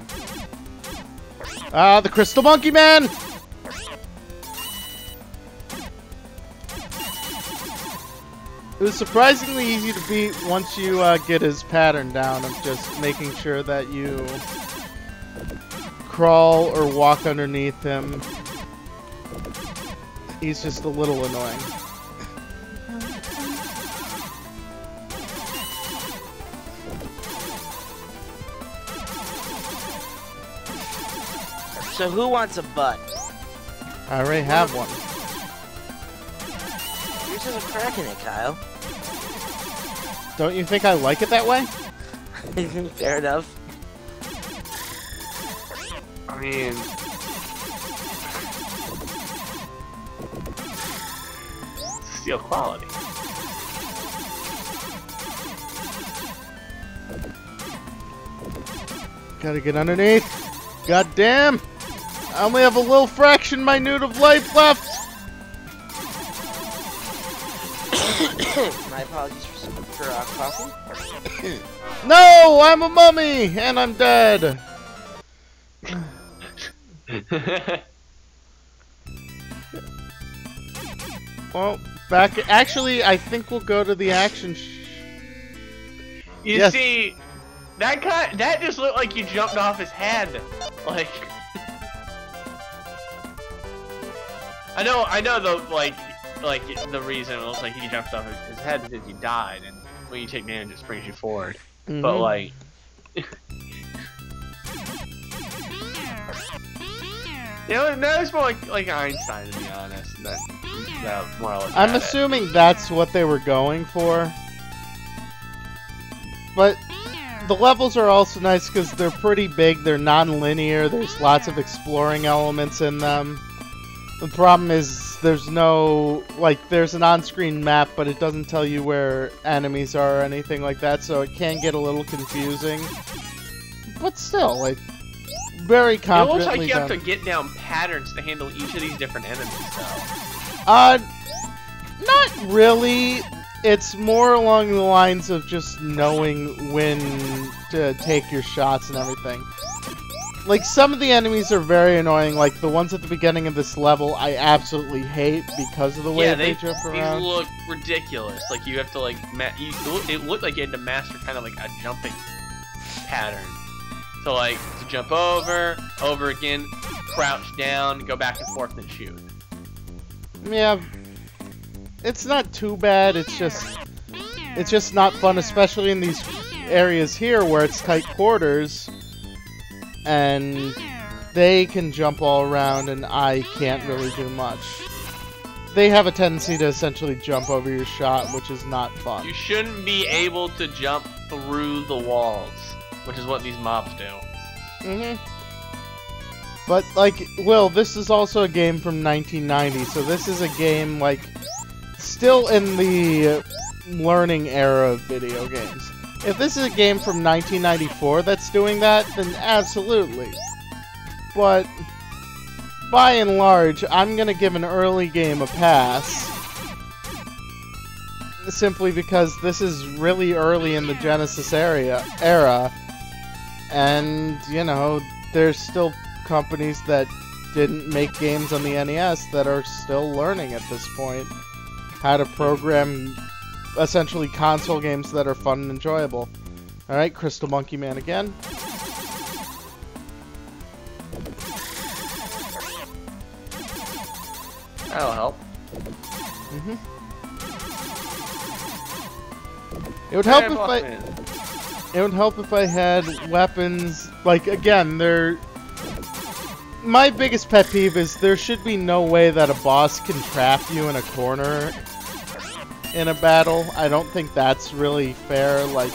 The Crystal Monkey Man! It was surprisingly easy to beat once you get his pattern down of just making sure that you crawl or walk underneath him. He's just a little annoying. So who wants a butt? I already have one. Yours has a crack in it, Kyle. Don't you think I like it that way? Fair enough. I mean, steel quality. Gotta get underneath. God damn! I only have a little fraction minute of life left! My apologies for coughing. No! I'm a mummy! And I'm dead! Well, back... Actually, I think we'll go to the action You Yes. see, that just looked like you jumped off his head. Like, I know the like the reason it looks like he jumped off his head is because he died, and when you take damage, it springs you forward. Mhm. But like, you know, that was more like Einstein, to be honest. That more or less. I'm had it. assuming that's what they were going for. But the levels are also nice because they're pretty big, they're non-linear, there's lots of exploring elements in them. The problem is there's no, like, there's an on-screen map, but it doesn't tell you where enemies are or anything like that, so it can get a little confusing. But still, like, very It looks confidently like you have done. to get down patterns to handle each of these different enemies, though. Not really. It's more along the lines of just knowing when to take your shots and everything. Like, some of the enemies are very annoying, like the ones at the beginning of this level I absolutely hate because of the way Yeah, they jump around. these look ridiculous. Like, you have to, like, it looked like you had to master kind of like a jumping pattern. So, like, to jump over again, crouch down, go back and forth and shoot. Yeah, it's not too bad, it's just not fun, especially in these areas here where it's tight quarters and they can jump all around and I can't really do much. They have a tendency to essentially jump over your shot, which is not fun. You shouldn't be able to jump through the walls, which is what these mobs do. But, like, Will, this is also a game from 1990, so this is a game, like, still in the learning era of video games. If this is a game from 1994 that's doing that, then absolutely. But, by and large, I'm gonna give an early game a pass. Simply because this is really early in the Genesis era, and, you know, there's still companies that didn't make games on the NES that are still learning at this point how to program essentially console games that are fun and enjoyable. Alright, Crystal Monkey Man again. That'll help. It would help Hey, if boss I... man. It would help if I had weapons, like, again, my biggest pet peeve is there should be no way that a boss can trap you in a corner in a battle. I don't think that's really fair. Like,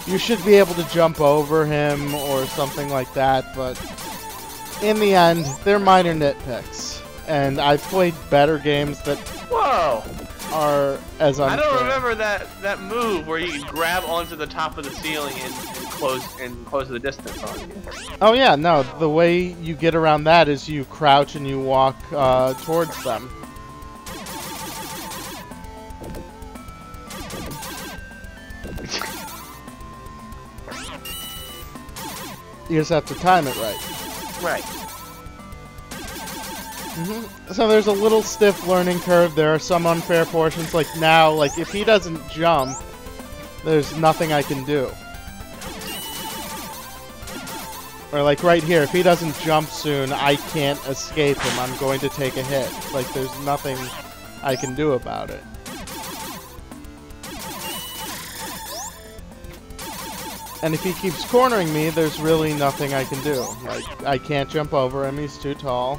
you should be able to jump over him or something like that, but in the end, they're minor nitpicks. And I've played better games that Whoa! are as unfair. I don't remember that move where you can grab onto the top of the ceiling and close the distance on you. Oh yeah, no, the way you get around that is you crouch and you walk towards them. You just have to time it right. Right. So there's a little stiff learning curve. There are some unfair portions. Like now, like if he doesn't jump, there's nothing I can do. Or like right here, if he doesn't jump soon, I can't escape him. I'm going to take a hit. Like there's nothing I can do about it. And if he keeps cornering me, there's really nothing I can do. Like, I can't jump over him, he's too tall.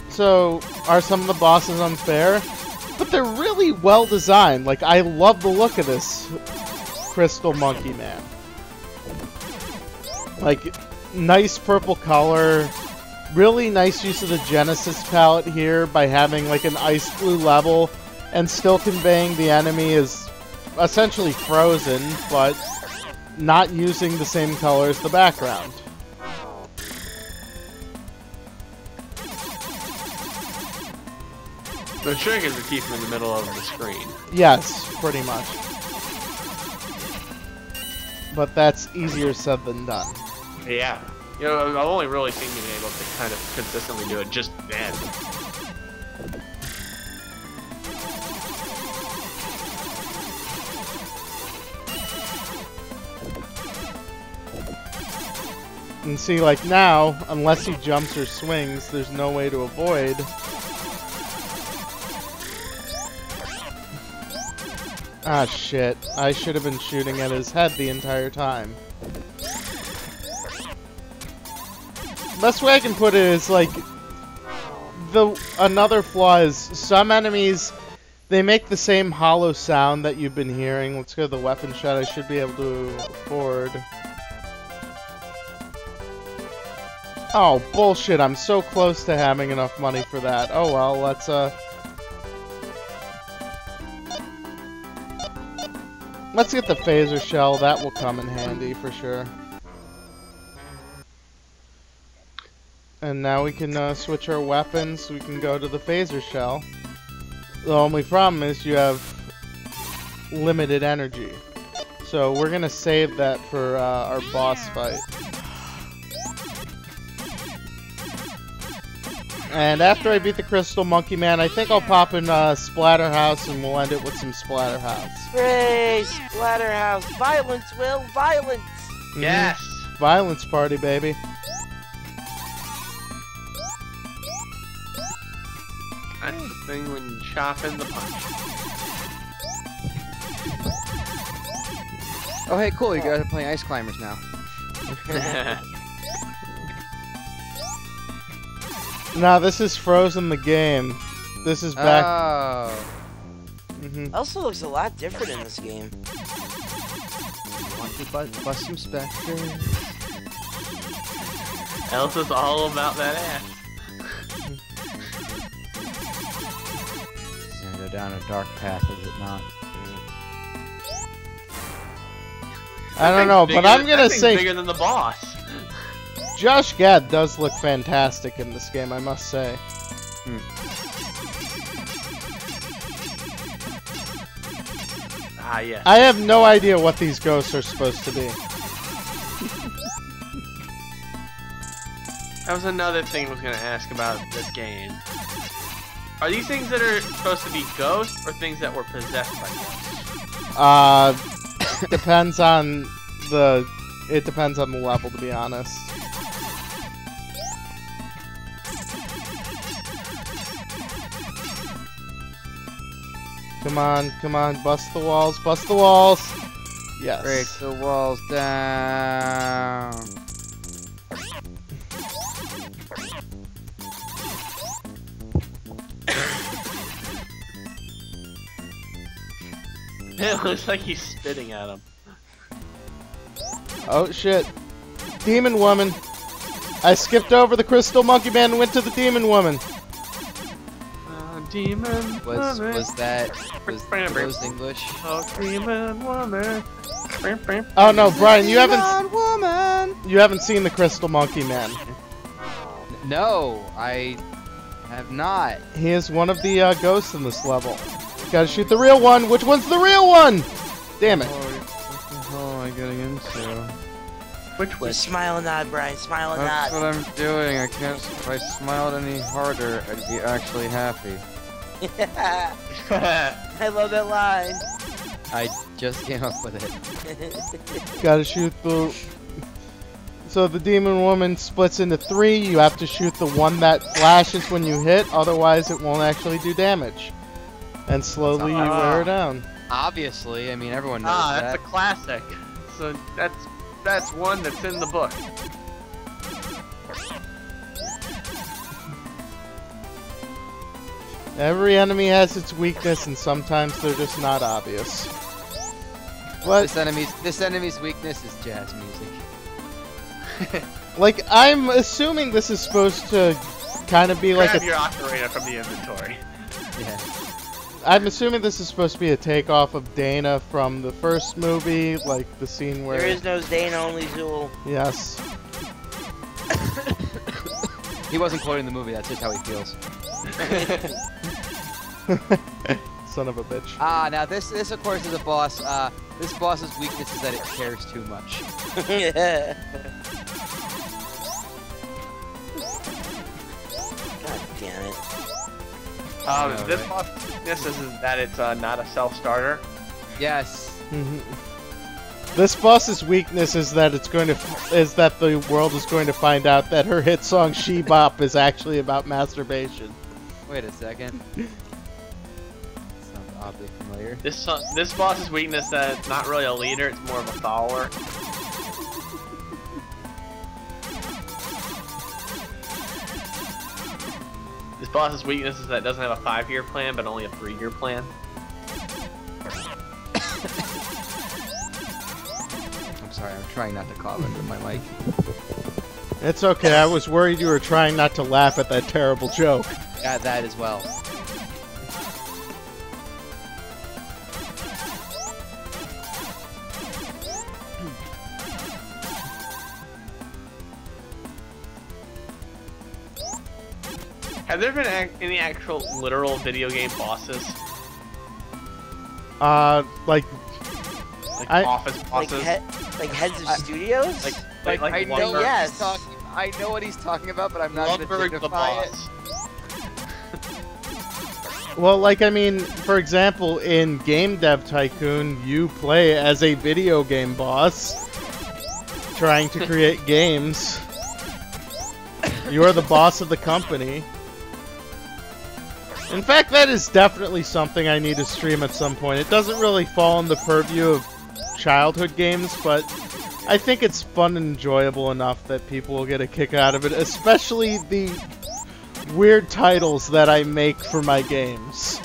So, are some of the bosses unfair? But they're really well designed. Like, I love the look of this Crystal Monkey Man. Like, nice purple color. Really nice use of the Genesis palette here by having like an ice blue level and still conveying the enemy is essentially frozen, but not using the same color as the background. The trick is to keep him in the middle of the screen. Yes, pretty much. But that's easier said than done. Yeah. You know, I've only really seen you be able to kind of consistently do it just then. And see, like now, unless he jumps or swings, there's no way to avoid. Ah, shit. I should have been shooting at his head the entire time. Best way I can put it is like another flaw is some enemies, they make the same hollow sound that you've been hearing. Let's go to the weapon shot. I should be able to afford. Oh bullshit, I'm so close to having enough money for that. Oh well, let's get the phaser shell. That will come in handy for sure. And now we can switch our weapons. We can go to the phaser shell. The only problem is you have limited energy. So we're going to save that for our boss fight. And after I beat the Crystal Monkey Man, I think I'll pop in Splatterhouse and we'll end it with some Splatterhouse. Hooray! Splatterhouse! Violence, Will! Violence! Yes! Violence party, baby. That's the thing when you chop in the punch. Oh, hey, cool. You guys are playing Ice Climbers now. Nah, this is Frozen the game. This is back. Oh. Also looks a lot different in this game. Want to bust some specters? Elsa's all about that ass. It's gonna go down a dark path, is it not? I don't know, but I'm gonna say bigger than the boss. Josh Gad does look fantastic in this game, I must say. Ah, yes. I have no idea what these ghosts are supposed to be. That was another thing I was going to ask about this game. Are these things that are supposed to be ghosts or things that were possessed by ghosts? Depends on the... It depends on the level, to be honest. Come on, bust the walls, bust the walls! Yes. Break the walls down. It looks like he's spitting at him. Oh shit. Demon Woman. I skipped over the Crystal Monkey Man and went to the Demon Woman. Demon Was that English? English? Oh, demon woman. Oh no, Brian, you haven't seen the Crystal Monkey Man. No, I have not. He is one of the ghosts in this level. Gotta shoot the real one. Which one's the real one? Damn it. What the hell am I getting into? Which way? Just smile and nod, Brian. Smile and That's nod. what I'm doing. I can't. If I smiled any harder, I'd be actually happy. I love that line. I just came up with it. Gotta shoot the... So the demon woman splits into 3. You have to shoot the one that flashes when you hit, otherwise it won't actually do damage. And slowly you wear her down. Obviously, I mean everyone knows That's that. a classic. So that's one that's in the book. Every enemy has its weakness, and sometimes they're just not obvious. What? This enemy's weakness is jazz music. Like, I'm assuming this is supposed to kind of be like Grab a... your ocarina from the inventory. Yeah. I'm assuming this is supposed to be a takeoff of Dana from the first movie, like the scene where... There is no Dana, only Zool. Yes. He wasn't quoting the movie, that's just how he feels. Son of a bitch. Now this of course is a boss. This boss's weakness is that it cares too much. Yeah. God damn it. know, This right? boss weakness is that it's not a self-starter. Yes. This boss's weakness is that the world is going to find out that her hit song "She Bop" is actually about masturbation. Wait a second. Sounds oddly familiar. This boss's weakness that it's not really a leader, it's more of a follower. This boss's weakness is that it doesn't have a 5-year plan, but only a 3-year plan. I'm sorry, I'm trying not to cough into my mic. It's okay, I was worried you were trying not to laugh at that terrible joke. Yeah, that as well. Have there been any actual literal video game bosses? Like, Like I- office Like, bosses? like heads of studios? Like I know Lumberg- what yes. he's talking. I know what he's talking about, but I'm not going to Lumberg the dignify it. boss. well, like, I mean, for example, in Game Dev Tycoon, you play as a video game boss trying to create games. You are the boss of the company. In fact, that is definitely something I need to stream at some point. It doesn't really fall in the purview of childhood games, but I think it's fun and enjoyable enough that people will get a kick out of it, especially the weird titles that I make for my games.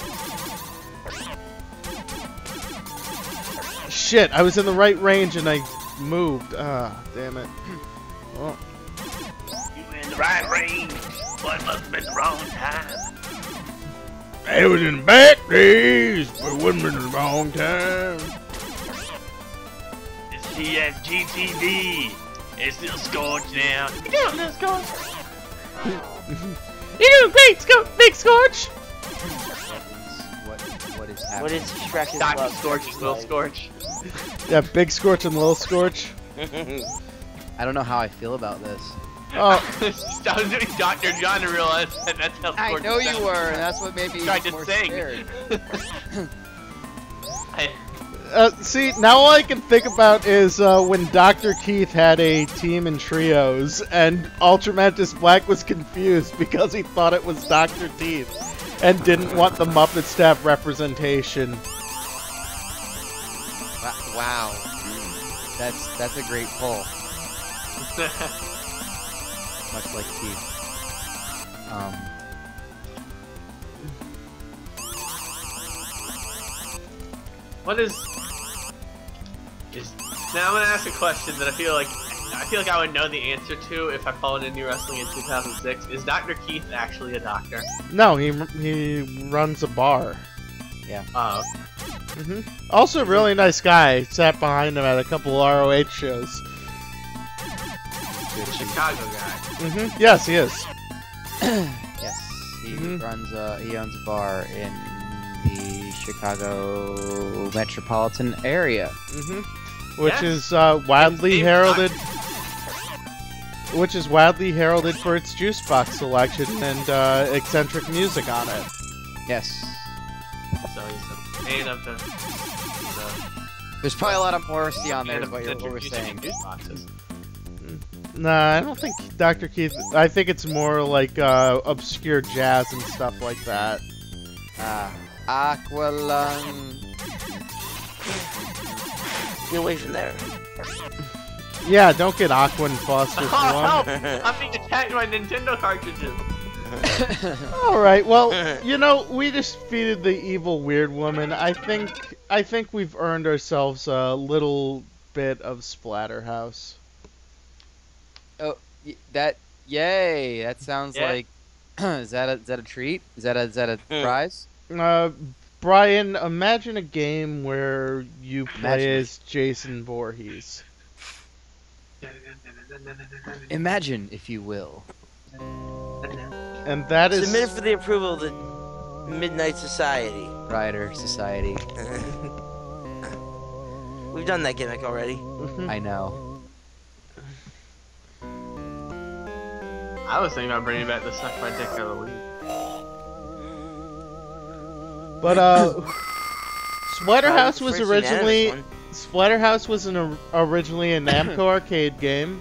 Shit, I was in the right range and I moved. Ah, damn it. Well, You were in the right range, but must have been the wrong time. it was in the back days, but it wasn't in the wrong time. It's CSGTV. It's still Scorch now. You doing this, Scorch? You're doing great, Big Scorch! What is happening? What is Shrek Dr. love? Scorch is Little Scorch. Yeah, Big Scorch and Little Scorch. I don't know how I feel about this. Oh, I was doing Dr. John to realize that that's how I Scorch know you sounds. were, and that's what made me Tried to more sing. scared. see, now all I can think about is when Dr. Keith had a team in trios, and Ultramantis Black was confused because he thought it was Dr. Teeth, and didn't want the Muppets to have representation. Wow. That's a great pull. Much like Keith. What is now I'm gonna ask a question that I feel like I would know the answer to if I followed indie wrestling in 2006. Is Dr. Keith actually a doctor? No, he runs a bar. Oh, Also, a really nice guy. Sat behind him at a couple ROH shows. the Chicago guy. Yes, he is. Yes, he Mhm. he owns a bar in the Chicago metropolitan area. Which Yes. is wildly Named heralded. Which is wildly heralded for its juice box selection and eccentric music on it. Yes. So he's a fan of the There's probably a lot of Morrissey on there, fan is of what we're introducing saying. juice boxes. Nah, I don't think Dr. Keith. I think it's more like obscure jazz and stuff like that. Aqualung. Get away from there. Yeah, don't get Aqua and Foster for Oh, one. I'm being attacked by Nintendo cartridges. Alright, well, you know, we just defeated the evil weird woman. I think we've earned ourselves a little bit of Splatterhouse. Oh, yay! That sounds Yeah. like. Is that a treat? Is that a prize? Brian, imagine a game where you play Imagine it. as Jason Voorhees. Imagine, if you will. And that is... Submitted for the approval of the Midnight Society. Rider Society. We've done that gimmick already. I know. I was thinking about bringing back the Suck My Dick of the Week. But, Splatterhouse was First originally... unanimous one. Splatterhouse was originally a Namco arcade game.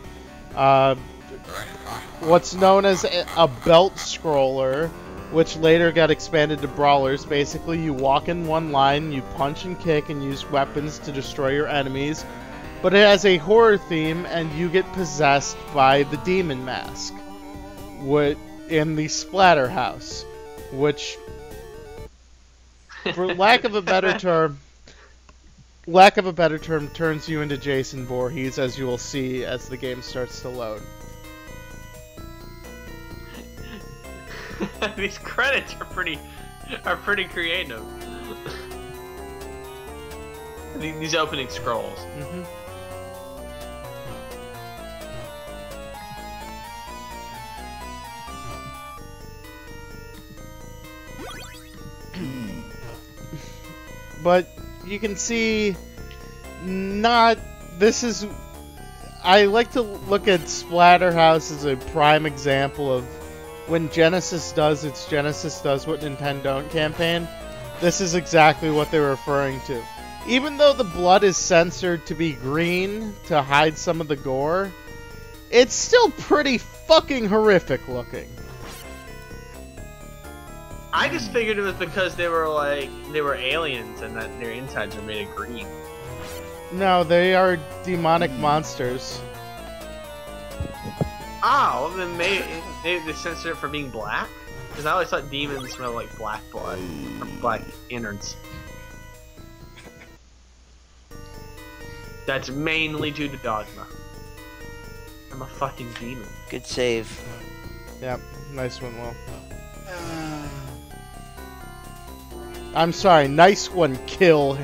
What's known as a belt scroller, which later got expanded to brawlers. Basically, you walk in one line, you punch and kick and use weapons to destroy your enemies. But it has a horror theme, and you get possessed by the demon mask. In the Splatterhouse, which, for lack of a better term, turns you into Jason Voorhees, as you will see as the game starts to load. These credits are pretty creative. These opening scrolls. Mm-hmm. But you can see, I like to look at Splatterhouse as a prime example of when Genesis does what Nintendo don't campaign. This is exactly what they're referring to. Even though the blood is censored to be green to hide some of the gore, it's still pretty fucking horrific looking. I just figured it was because they were aliens and that their insides are made of green. No, they are demonic monsters. Oh, then they censored it for being black? Because I always thought demons smelled like black blood or black innards. That's mainly due to dogma. I'm a fucking demon. Good save. Yep, nice one, Will. I'm sorry, nice one, Kill.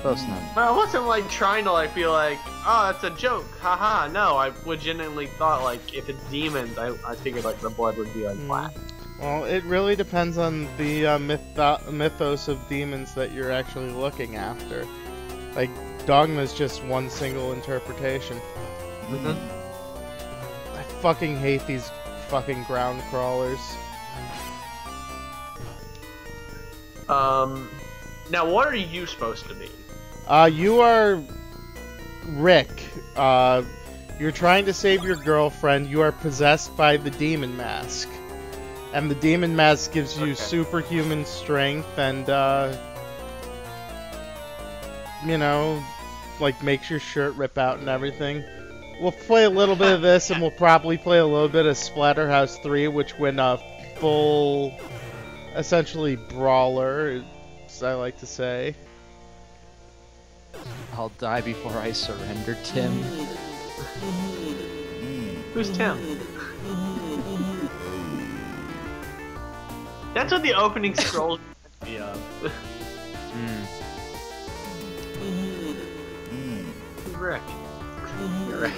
Close enough. But I wasn't like trying to like be like, oh, that's a joke, haha. No, I legitimately thought like if it's demons, I figured like the blood would be like black. Well, it really depends on the mythos of demons that you're actually looking after. Like, dogma is just one single interpretation. I fucking hate these fucking ground crawlers. Now what are you supposed to be? You are Rick. You're trying to save your girlfriend. You are possessed by the demon mask. And the demon mask gives you superhuman strength and, you know, like makes your shirt rip out and everything. We'll play a little bit of this, and we'll probably play a little bit of Splatterhouse 3, which went a full, essentially, brawler, as I like to say. I'll die before I surrender, Tim. Who's Tim? That's what the opening scrolls be of. Rick. Rick.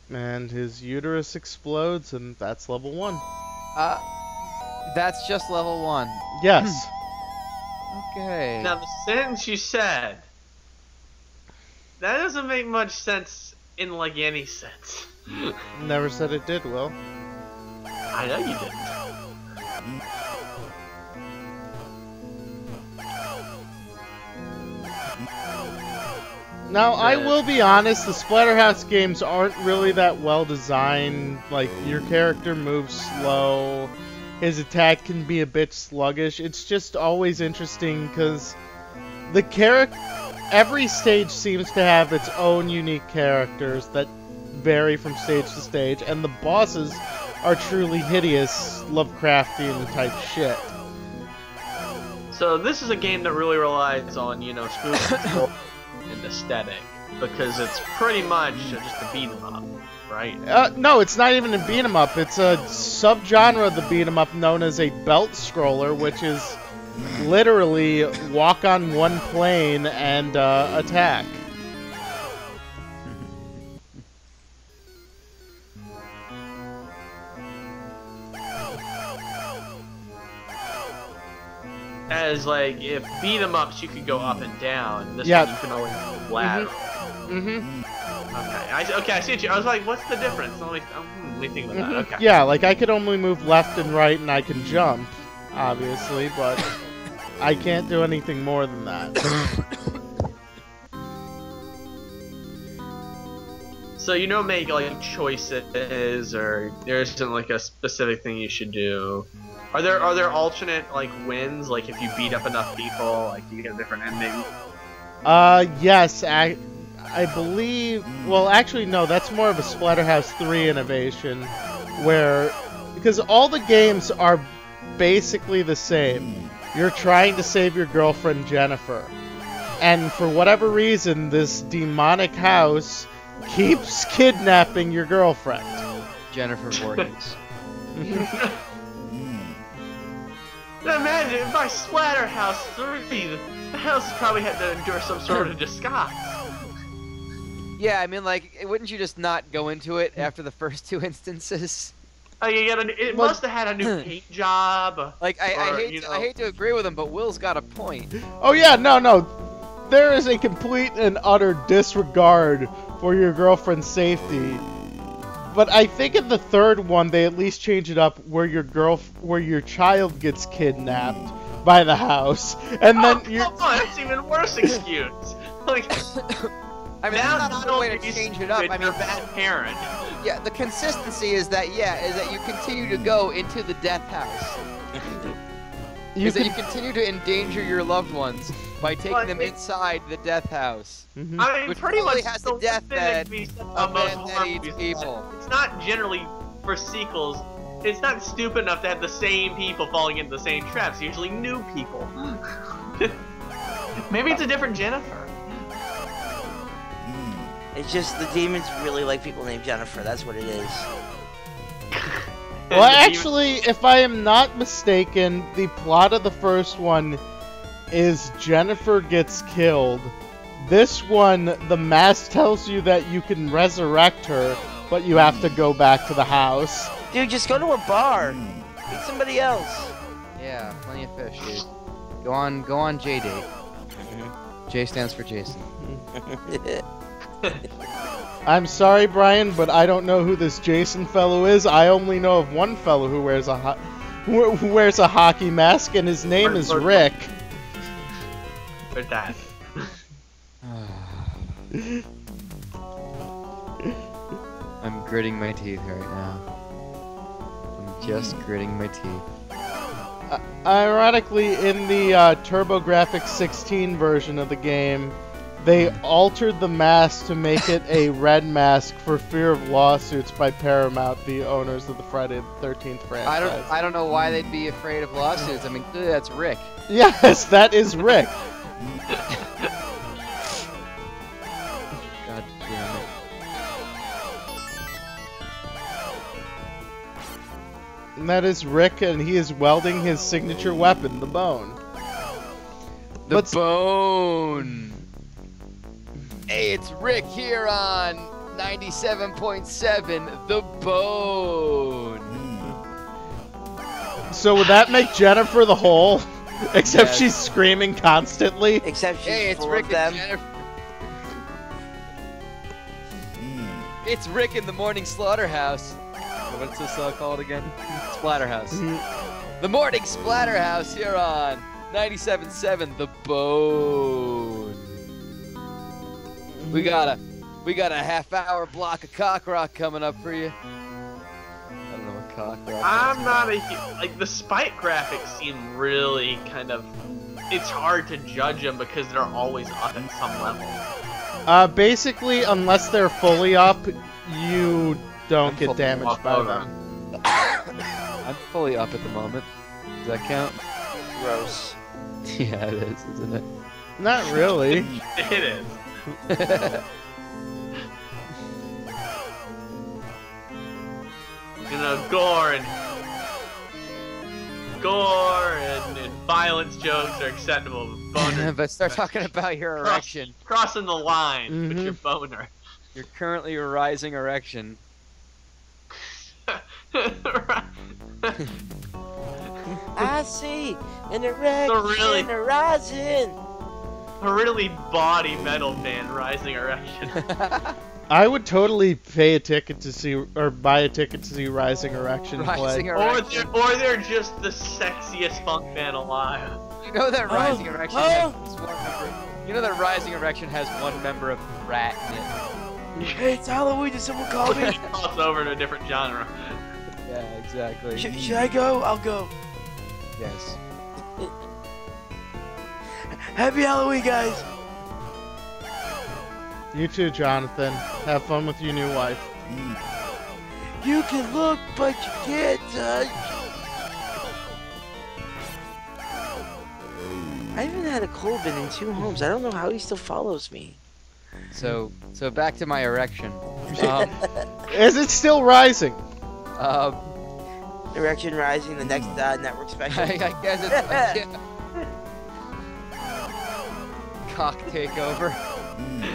And his uterus explodes, and that's level 1. That's just level 1. Yes. Okay. Now, the sentence you said, that doesn't make much sense in, like, any sense. Never said it did, Will. I know you didn't. Now, I will be honest, the Splatterhouse games aren't really that well designed. Like, your character moves slow, his attack can be a bit sluggish. It's just always interesting because every stage seems to have its own unique characters that vary from stage to stage, and the bosses are truly hideous, Lovecraftian type shit. So this is a game that really relies on, you know, spook and aesthetic, because it's pretty much just a beat 'em up, right? No, it's not even a beat 'em up. It's a subgenre of the beat 'em up known as a belt scroller, which is literally walk on one plane and attack. As like, if beat 'em ups you could go up and down, this Yeah. one you can only move lateral. Mm-hmm. Okay, I see what you. I was like, what's the difference? Let me think about that. Okay. Yeah, like I could only move left and right, and I can jump, obviously, but I can't do anything more than that. So you don't make like choices, or there isn't like a specific thing you should do. Are there alternate like wins? Like if you beat up enough people, like you get a different ending. Yes, I believe. Well, actually, no. That's more of a Splatterhouse 3 innovation, because all the games are basically the same. You're trying to save your girlfriend Jennifer, and for whatever reason, this demonic house keeps kidnapping your girlfriend. Jennifer Voorhees. Imagine by Splatterhouse 3, the house probably had to endure some sort of disguise. Yeah, I mean, like, wouldn't you just not go into it after the first two instances? Oh, it must have had a new paint job. Like, I or, hate you know. I hate to agree with him, but Will's got a point. Oh yeah, no. There is a complete and utter disregard for your girlfriend's safety. But I think in the third one they at least change it up where your child gets kidnapped by the house, and then Come on, that's even worse excuse. Like, I mean, now that's not a way to change it up. I mean, you're a bad parent. yeah, the consistency is that you continue to go into the death house. you That you continue to endanger your loved ones by taking them inside the death house. Mhm. I mean, Which pretty probably much has the the death bed of most men that horror eat movies. people. It's not generally for sequels. It's not stupid enough to have the same people falling into the same traps. Usually new people. Maybe it's a different Jennifer. It's just the demons really like people named Jennifer. That's what it is. Well, actually, if I am not mistaken, the plot of the first one is Jennifer gets killed. This one, the mask tells you that you can resurrect her, but you have to go back to the house. Dude, just go to a bar. Meet somebody else. Yeah, plenty of fish, dude. Go on J date. J stands for Jason. I'm sorry, Brian, but I don't know who this Jason fellow is. I only know of one fellow who wears a hockey mask, and his name is Rick. Or that. I'm gritting my teeth right now. I'm just gritting my teeth. Ironically, in the TurboGrafx 16 version of the game, they altered the mask to make it a red mask for fear of lawsuits by Paramount, the owners of the Friday the 13th franchise. I don't know why they'd be afraid of lawsuits. I mean, clearly that's Rick. Yes, that is Rick. God damn it. And that is Rick, and he is welding his signature weapon, the bone. The bone. Hey, it's Rick here on 97.7, The Bone. So would that make Jennifer the hole? Except Yes. she's screaming constantly. Except she's Hey, it's full Rick of them. and Jennifer. It's Rick in the Morning Slaughterhouse. What's this called again? Splatterhouse. The Morning Splatterhouse here on 97.7 The Bone. We got a half-hour block of cock rock coming up for you. I don't know what cock rock is. I'm not like the spike graphics seem really kind of. It's hard to judge them because they're always up at some level. Basically, unless they're fully up, you don't get fully damaged walk by over. them. I'm fully up at the moment. Does that count? Gross. Yeah, it is, isn't it? Not really. It is. You know, gore and violence jokes are acceptable. Boner, But start talking about your erection. crossing the line with Mhm. your boner. You're currently a rising erection. I see an erection really- horizon. A really body metal band, Rising Erection. I would totally pay a ticket to see, or buy a ticket to see Rising Erection Rising play. erection. or they're just the sexiest funk band alive. You know that rising erection oh. has one member. You know that rising erection has one member of rat in it. Hey, it's Halloween. Did someone call me? Cross over to a different genre. Yeah, exactly. Should I go? I'll go. Yes. Happy Halloween, guys. You too, Jonathan. Have fun with your new wife. You can look, but you can't touch. I haven't had a Colbin in 2 homes. I don't know how he still follows me. So back to my erection. Is it still rising? Erection Rising, the next network special. I guess it's cock takeover.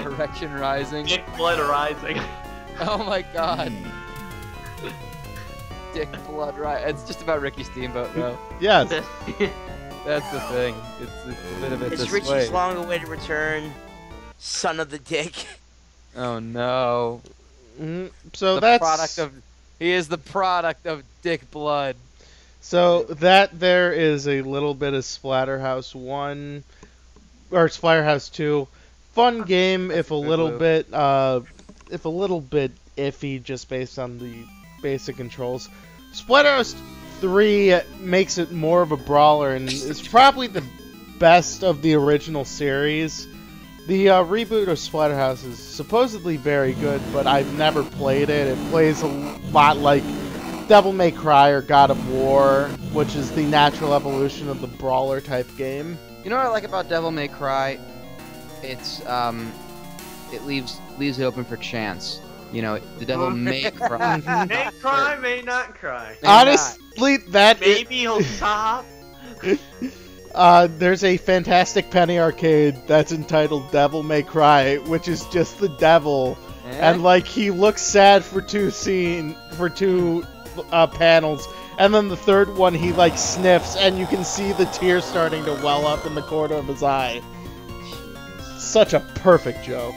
Erection rising. Dick Blood Rising. Oh my god. Dick blood rising. It's just about Ricky Steamboat, though. Yes. That's the thing. It's a bit of it It's this Richie's way. long-awaited return. Son of the dick. Oh no. So The that's product of. He is the product of dick blood. So that there is a little bit of Splatterhouse 1 or Splatterhouse 2. Fun game if a little bit iffy just based on the basic controls. Splatterhouse 3 makes it more of a brawler and is probably the best of the original series. The reboot of Splatterhouse is supposedly very good, but I've never played it. It plays a lot like Devil May Cry or God of War, which is the natural evolution of the brawler type game. You know what I like about Devil May Cry? It's it leaves it open for chance. You know, the devil may cry. May cry, may not cry. May not. Honestly, that Maybe he'll stop. there's a fantastic penny arcade that's entitled Devil May Cry, which is just the devil, and like he looks sad for two panels, and then the third one he like sniffs, and you can see the tears starting to well up in the corner of his eye. Such a perfect joke.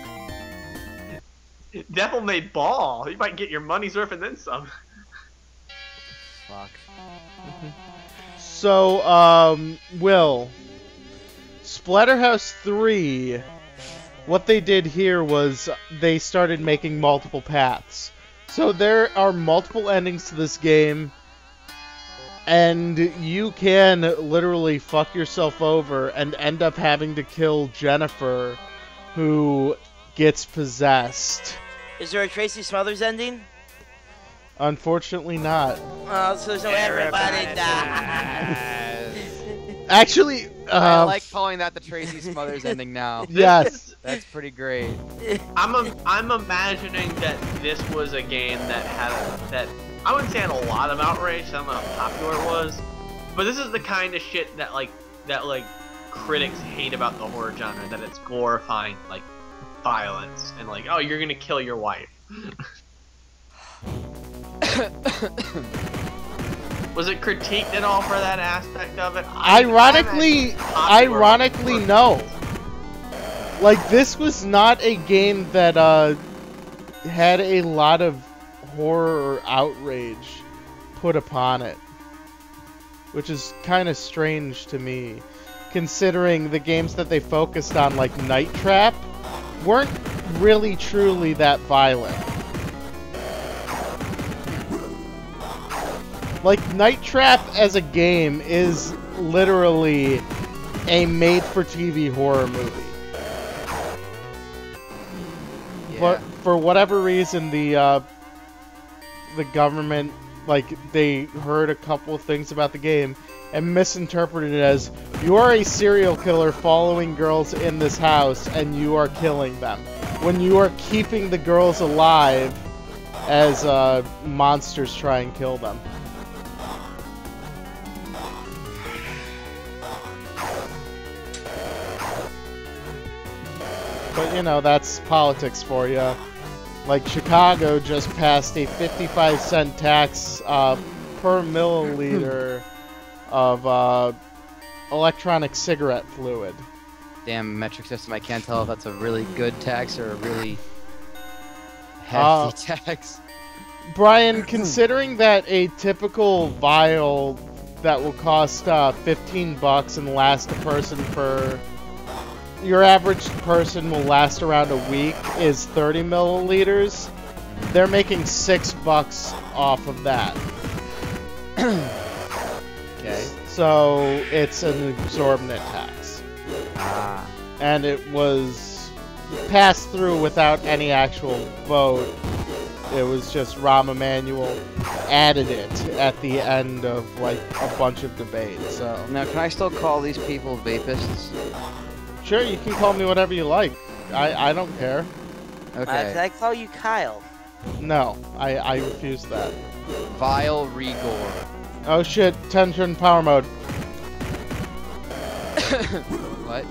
Devil may ball. You might get your money's worth and then some. Fuck. So, Will, Splatterhouse 3, what they did here was they started making multiple paths. So there are multiple endings to this game, and you can literally fuck yourself over and end up having to kill Jennifer, who gets possessed. Is there a Tracy Smothers ending? Unfortunately not. Oh, so there's no everybody dies. Actually, I like calling that the Tracy Smothers ending now. yes. That's pretty great. I'm imagining that this was a game that that I wouldn't say had a lot of outrage. I don't know how popular it was, but this is the kind of shit that critics hate about the horror genre. That it's glorifying like violence and like, oh, you're gonna kill your wife. Was it critiqued at all for that aspect of it? Ironically, no. Like, this was not a game that had a lot of horror or outrage put upon it, which is kind of strange to me, considering the games that they focused on, like Night Trap, weren't really truly that violent. Like, Night Trap as a game is literally a made-for-TV horror movie. Yeah. But for whatever reason, the government, like, they heard a couple of things about the game and misinterpreted it as, you are a serial killer following girls in this house and you are killing them, when you are keeping the girls alive as monsters try and kill them. But, you know, that's politics for you. Like, Chicago just passed a 55-cent tax per milliliter of electronic cigarette fluid. Damn metric system, I can't tell if that's a really good tax or a really hefty tax. Brian, considering that a typical vial that will cost 15 bucks and last a person for... Your average person will last around a week is 30 milliliters. They're making $6 off of that. Okay. So it's an exorbitant tax. Ah. And it was passed through without any actual vote. It was just Rahm Emanuel added it at the end of like a bunch of debates. So Now, can I still call these people vapists? sure, you can call me whatever you like. I don't care. Okay. Can I call you Kyle? No, I refuse that. Vile Rigor. Oh shit, tension power mode. What?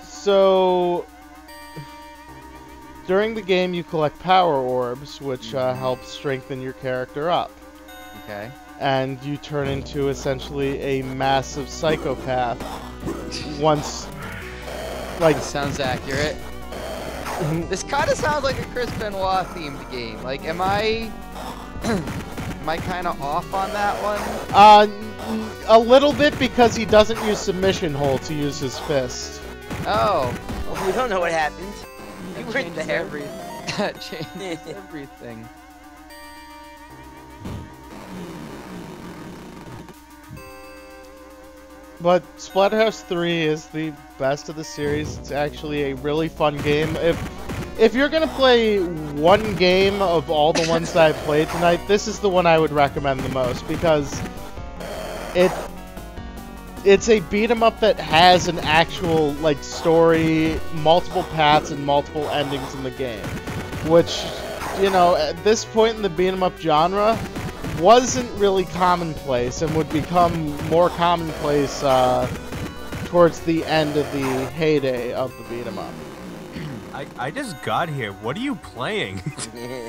So during the game you collect power orbs, which help strengthen your character up. Okay. And you turn into essentially a massive psychopath once, like... Sounds accurate. This kind of sounds like a Chris Benoit themed game. Like, am I kind of off on that one? A little bit, because he doesn't use submission hold to use his fist. Oh. Well, we don't know what happened. You were Changes there. That changes everything. But Splatterhouse 3 is the best of the series. It's actually a really fun game. If you're gonna play one game of all the ones that I played tonight, this is the one I would recommend the most, because it's a beat 'em up that has an actual like story, multiple paths, and multiple endings in the game, which, you know, at this point in the beat 'em up genre, wasn't really commonplace and would become more commonplace towards the end of the heyday of the beat 'em up. I just got here. What are you playing?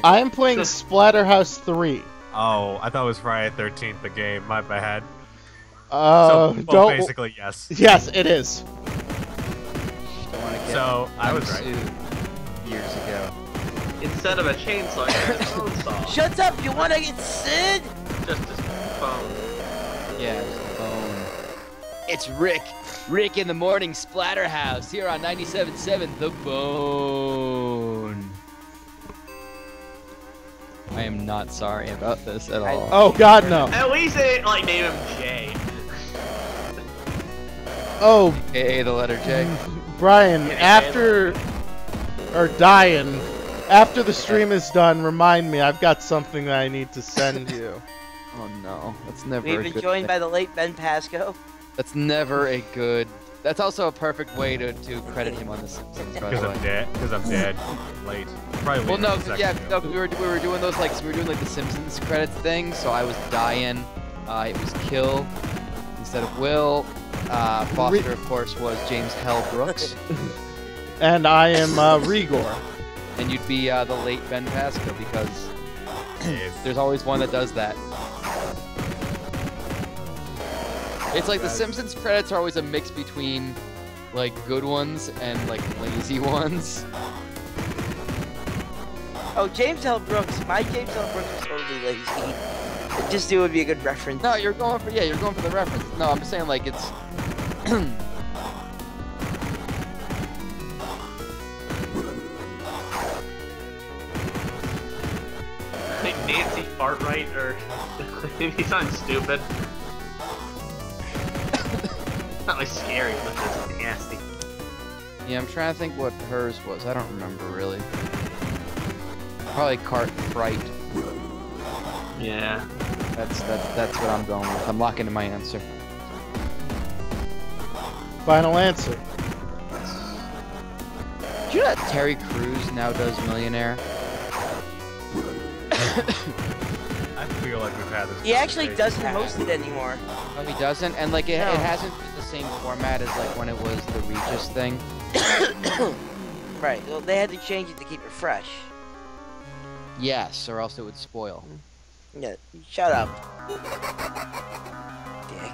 I am playing Splatterhouse 3. Oh, I thought it was Friday 13th, the game. My bad. Don't... basically, yes. Yes, it is. Don't want to get So, I was right. sued years ago. Instead of a chainsaw, you had a phone saw. Shut up! You wanna get Sid? Just his phone. Yeah, phone. It's Rick. Rick in the Morning Splatterhouse here on 97.7 The Bone. I am not sorry about this at all. Oh god, no. At least they didn't like name him Jay. Oh, AKA the letter J. Brian, after... or Diane, after the stream is done, remind me, I've got something that I need to send you. Oh no, that's never We've a been good joined thing. by the late Ben Pasco. That's never a good... That's also a perfect way to credit him on The Simpsons, by Because the I'm way. dead. Because I'm dead. Late. Probably Well, late no, in the 'cause, yeah, section. no, 'cause we were doing those like the Simpsons credits thing. So I was Diane, it was Kill instead of Will. Foster, of course, was James Hell Brooks, And I am Rigor. and you'd be the late Ben Pasco because There's always one that does that. It's like The Simpsons credits are always a mix between like good ones and like lazy ones. Oh, James L. Brooks. My James L. Brooks is totally lazy. Just do would be a good reference. No, you're going for the reference. No, I'm just saying like it's. Like Nancy Fartright or maybe something stupid. Not like scary, but just nasty. Yeah, I'm trying to think what hers was. I don't remember really. Probably Cart Fright. Yeah. That's what I'm going with. I'm locking in my answer. Final answer. Do you know that Terry Crews now does Millionaire? I feel like we've had this. He actually doesn't conversation. host it anymore. Oh, he doesn't? And like it No. hasn't been the same format as like when it was the Regis thing. Right. Well, they had to change it to keep it fresh. Yes, or else it would spoil. Yeah. Shut up. Dick.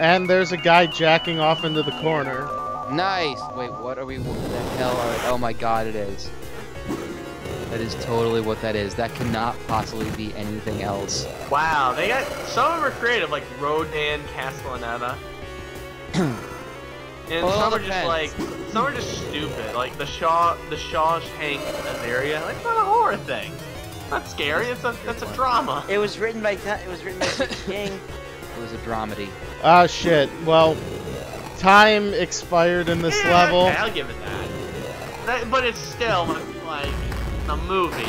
And there's a guy jacking off into the corner. Nice! Wait, what the hell are... Oh my god, it is. That is totally what that is. That cannot possibly be anything else. Wow, they got some of them are creative, like Rodan Castellaneta. And Well, some it are just like some are just stupid, like the Shawshank Azaria. Like, it's not a horror thing. It's not scary. That's a drama. It was written by Stephen King. It was a dramedy. Ah, shit. Well, time expired in this Yeah, level. okay, I'll give it that. But it's still like a movie.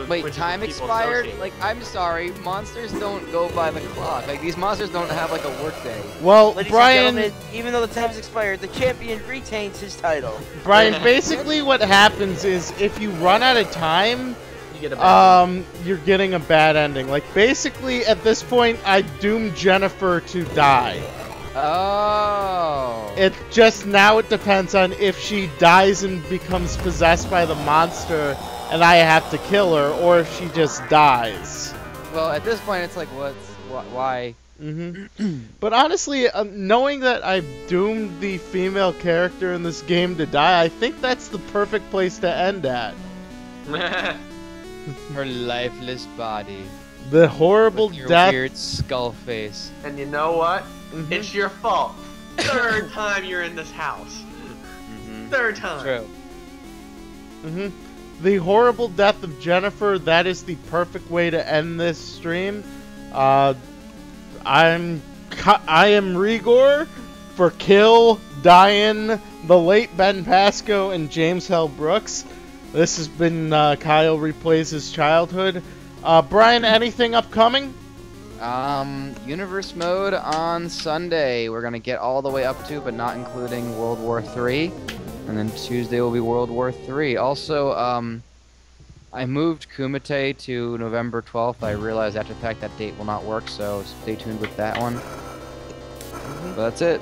Wait, which is time what people expired? associate. Like, I'm sorry, monsters don't go by the clock. Like, these monsters don't have, like, a work day. Well, Ladies Brian, and gentlemen, even though the time's expired, the champion retains his title. basically what happens is if you run out of time, You get a you're getting a bad ending. Like, basically, at this point, I doomed Jennifer to die. Oh. It just now it depends on if she dies and becomes possessed by the monster and I have to kill her, or if she just dies. Well, at this point, it's like, why? But honestly, knowing that I've doomed the female character in this game to die, I think that's the perfect place to end at. Her lifeless body. The horrible With your death. weird skull face. And you know what? It's your fault. Third time you're in this house. Third time. True. The horrible death of Jennifer, that is the perfect way to end this stream. I am Rigor for Kill, Diane, the late Ben Pasco, and James L. Brooks. This has been Kyle Replays His Childhood. Brian, anything upcoming? Universe mode on Sunday. We're gonna get all the way up to, but not including World War III. And then Tuesday will be World War III. Also, I moved Kumite to November 12th. I realized after the fact that date will not work, so stay tuned with that one. But that's it.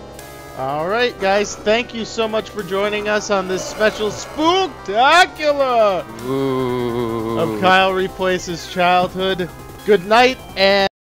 Alright, guys, thank you so much for joining us on this special Spooktacular Ooh. of Kyle Replays His Childhood. Good night, and